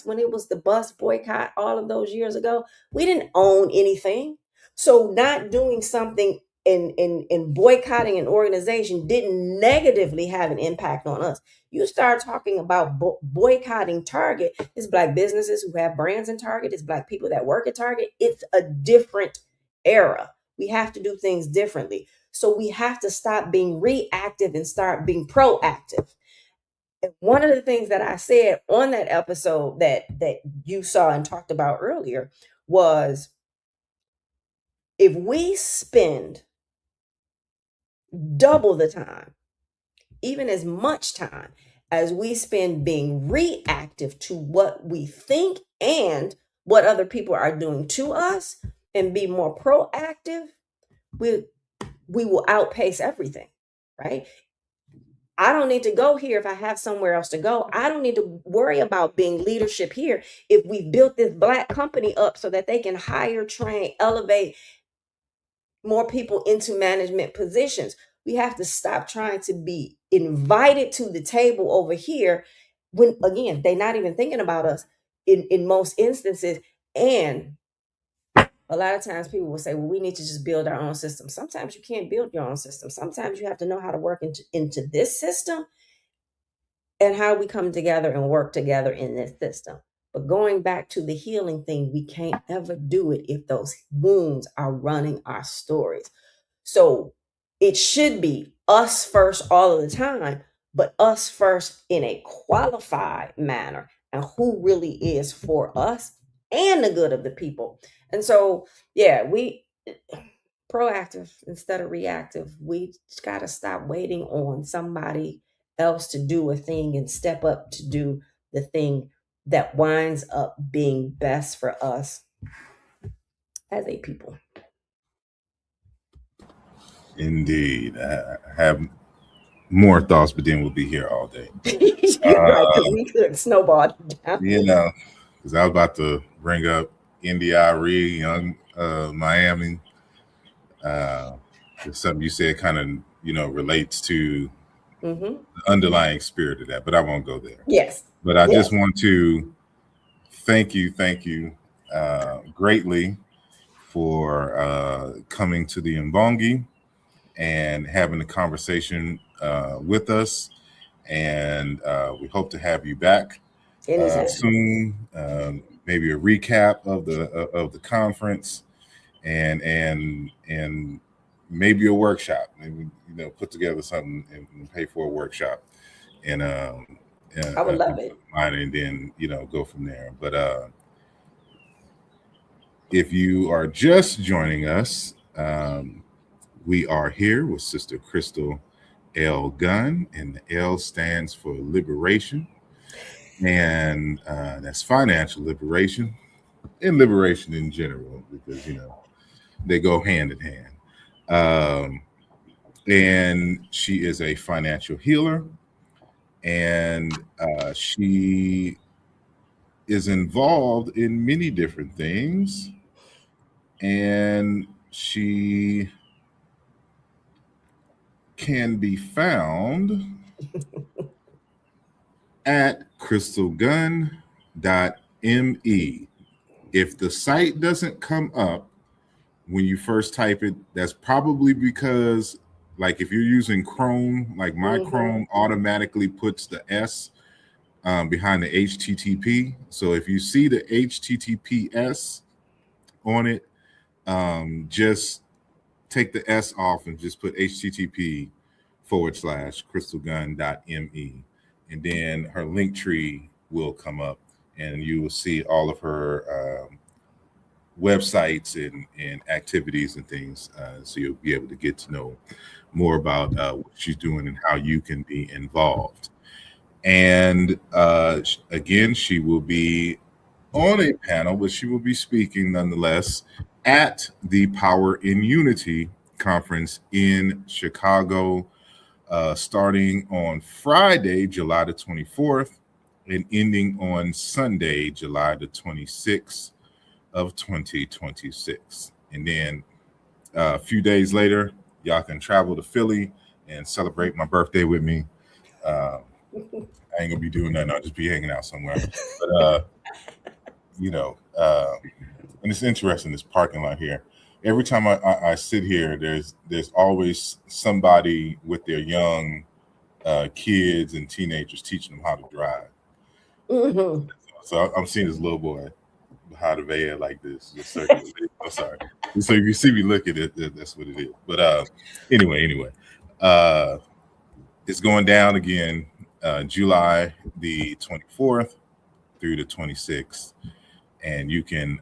when it was the bus boycott all of those years ago, we didn't own anything. So not doing something in boycotting an organization didn't negatively have an impact on us. You start talking about boycotting Target, it's Black businesses who have brands in Target, it's Black people that work at Target. It's a different era. We have to do things differently. So we have to stop being reactive and start being proactive. And one of the things that I said on that episode that you saw and talked about earlier was, if we spend double the time, even as much time as we spend being reactive to what we think and what other people are doing to us, and be more proactive, we will outpace everything, right? I don't need to go here if I have somewhere else to go. I don't need to worry about being leadership here if we built this Black company up so that they can hire, train, elevate more people into management positions. We have to stop trying to be invited to the table over here when, again, they're not even thinking about us in most instances. And a lot of times people will say, well, we need to just build our own system. Sometimes you can't build your own system. Sometimes you have to know how to work into this system and how we come together and work together in this system. But going back to the healing thing, we can't ever do it if those wounds are running our stories. So it should be us first all of the time, but us first in a qualified manner, and who really is for us and the good of the people. And so, yeah, we proactive instead of reactive. We just got to stop waiting on somebody else to do a thing and step up to do the thing that winds up being best for us as a people. Indeed. I have more thoughts, but then we'll be here all day. Right, because we could snowball down. Because I was about to bring up NDIRE, Young Miami. Something you said kind of, relates to the underlying spirit of that, but I won't go there. Yes. But I Yes. just want to thank you greatly for coming to the Mbongi and having a conversation with us. And we hope to have you back Anytime. soon. Maybe a recap of the conference and maybe a workshop. Maybe put together something and pay for a workshop and I would love it. and then go from there. But if you are just joining us, we are here with Sister Crystal L. Gunn, and the L stands for liberation, and that's financial liberation and liberation in general, because they go hand in hand. And she is a financial healer, and she is involved in many different things, and she can be found at crystalgunn.me. If the site doesn't come up when you first type it, that's probably because, like, if you're using Chrome, like my Chrome automatically puts the S behind the HTTP. So if you see the HTTPS on it, just take the S off and just put http://crystalgun.me. And then her link tree will come up and you will see all of her websites and activities and things. So you'll be able to get to know more about what she's doing and how you can be involved. And again, she will be on a panel, but she will be speaking nonetheless at the Power in Unity conference in Chicago, starting on Friday, July the 24th, and ending on Sunday, July the 26th of 2026. And then a few days later, y'all can travel to Philly and celebrate my birthday with me. I ain't gonna be doing nothing. I'll just be hanging out somewhere. But and it's interesting, this parking lot here. Every time I sit here, there's always somebody with their young kids and teenagers teaching them how to drive. So I'm seeing this little boy behind the van like this, just circulating. I'm sorry. So if you see me look at it, that's what it is. But anyway, it's going down again, July the 24th through the 26th. And you can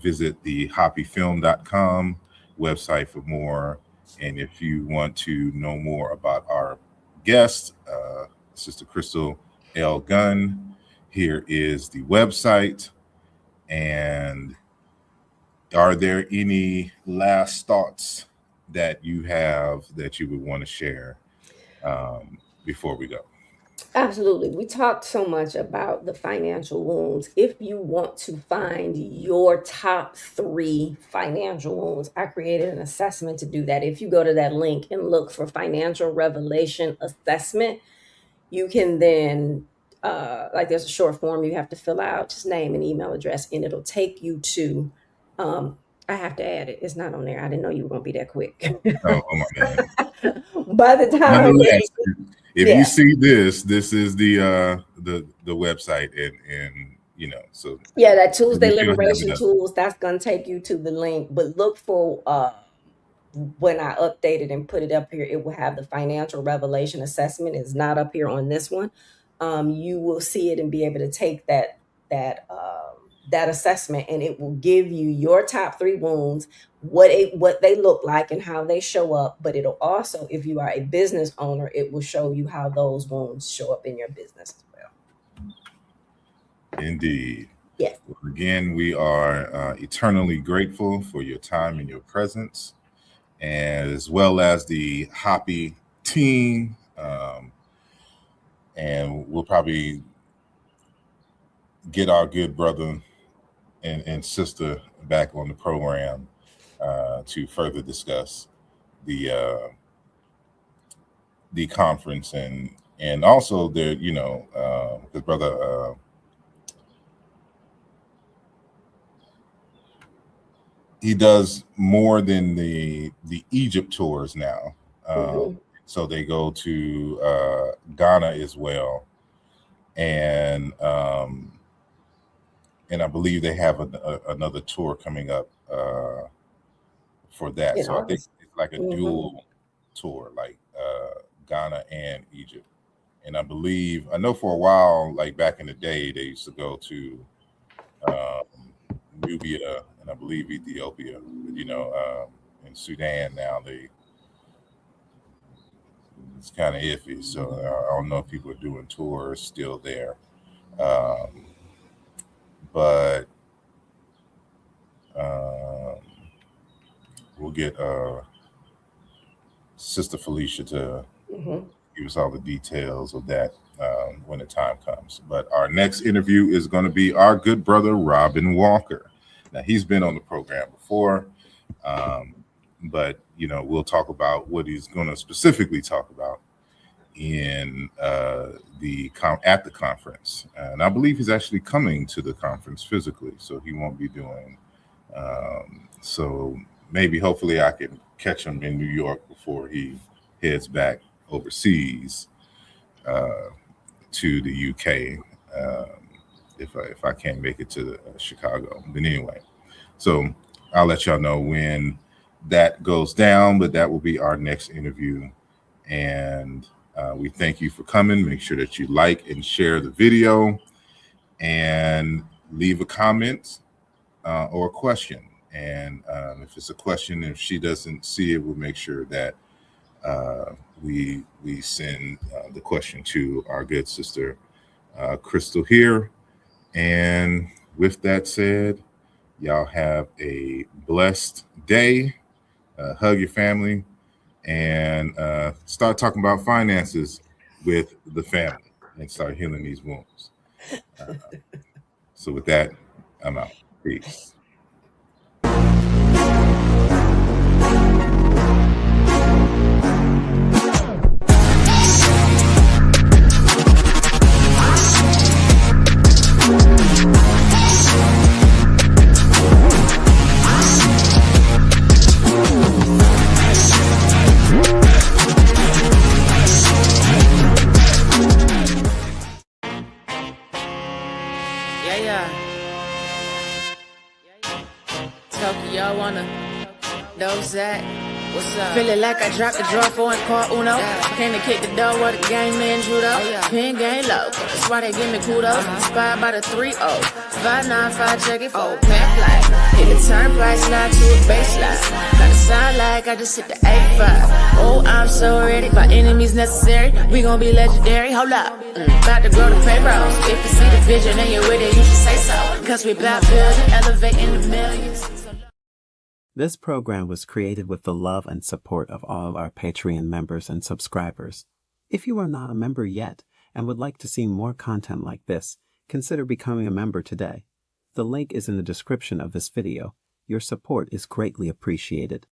visit the hoppyfilm.com website for more. And if you want to know more about our guest, Sister Crystal L. Gunn, here is the website. And are there any last thoughts that you have that you would want to share before we go? Absolutely. We talked so much about the financial wounds. If you want to find your top 3 financial wounds, I created an assessment to do that. If you go to that link and look for financial revelation assessment, you can then, like, there's a short form you have to fill out, just name and email address, and it'll take you to, I have to add it. It's not on there. I didn't know you were going to be that quick. Oh my God. By the time Nonetheless, if yeah. you see this is the website, and so Yeah, that Tuesday you'll have Liberation it up. Tools, that's going to take you to the link. But look for, when I update it and put it up here, it will have the financial revelation assessment. It's not up here on this one. You will see it and be able to take that assessment, and it will give you your top 3 wounds, what they look like and how they show up. But it'll also, if you are a business owner, it will show you how those wounds show up in your business as well. Indeed. Yes. Well, again, we are eternally grateful for your time and your presence, and as well as the Hoppy team. And we'll probably get our good brother and sister back on the program to further discuss the conference and And also there, his brother, he does more than the Egypt tours now. So they go to Ghana as well, and I believe they have another tour coming up for that. So I think it's like a dual tour, like Ghana and Egypt. And I know for a while, like back in the day, they used to go to Nubia and I believe Ethiopia. But, in Sudan now it's kind of iffy. So I don't know if people are doing tours still there. But we'll get Sister Felicia to give us all the details of that when the time comes. But our next interview is going to be our good brother, Robin Walker. Now, he's been on the program before, but, we'll talk about what he's going to specifically talk about in at the conference. And I believe he's actually coming to the conference physically, so he won't be doing. So maybe, hopefully, I can catch him in New York before he heads back overseas to the UK if I can't make it to Chicago. But anyway, so I'll let y'all know when that goes down, but that will be our next interview. And we thank you for coming. Make sure that you like and share the video and leave a comment or a question. And if it's a question, if she doesn't see it, we'll make sure that we send the question to our good sister Crystal here. And with that said, y'all have a blessed day. Hug your family and start talking about finances with the family and start healing these wounds. So with that, I'm out. Peace. Tokyo wanna dose that. What's up? Feeling like I dropped the draw for and caught Uno. Came to kick the door where the game man judo. Pin game low, that's why they give me kudos. Inspired by the 3-0. 595, check it for pack life. Hit the turnpike, slide to a baseline. Gotta sound like I just hit the 8-5. Oh, I'm so ready, by enemies necessary. We gon' be legendary, hold up. About to grow the payrolls. If you see the vision and you're with it, you should say so. Cause we about building, elevating the millions. This program was created with the love and support of all of our Patreon members and subscribers. If you are not a member yet and would like to see more content like this, consider becoming a member today. The link is in the description of this video. Your support is greatly appreciated.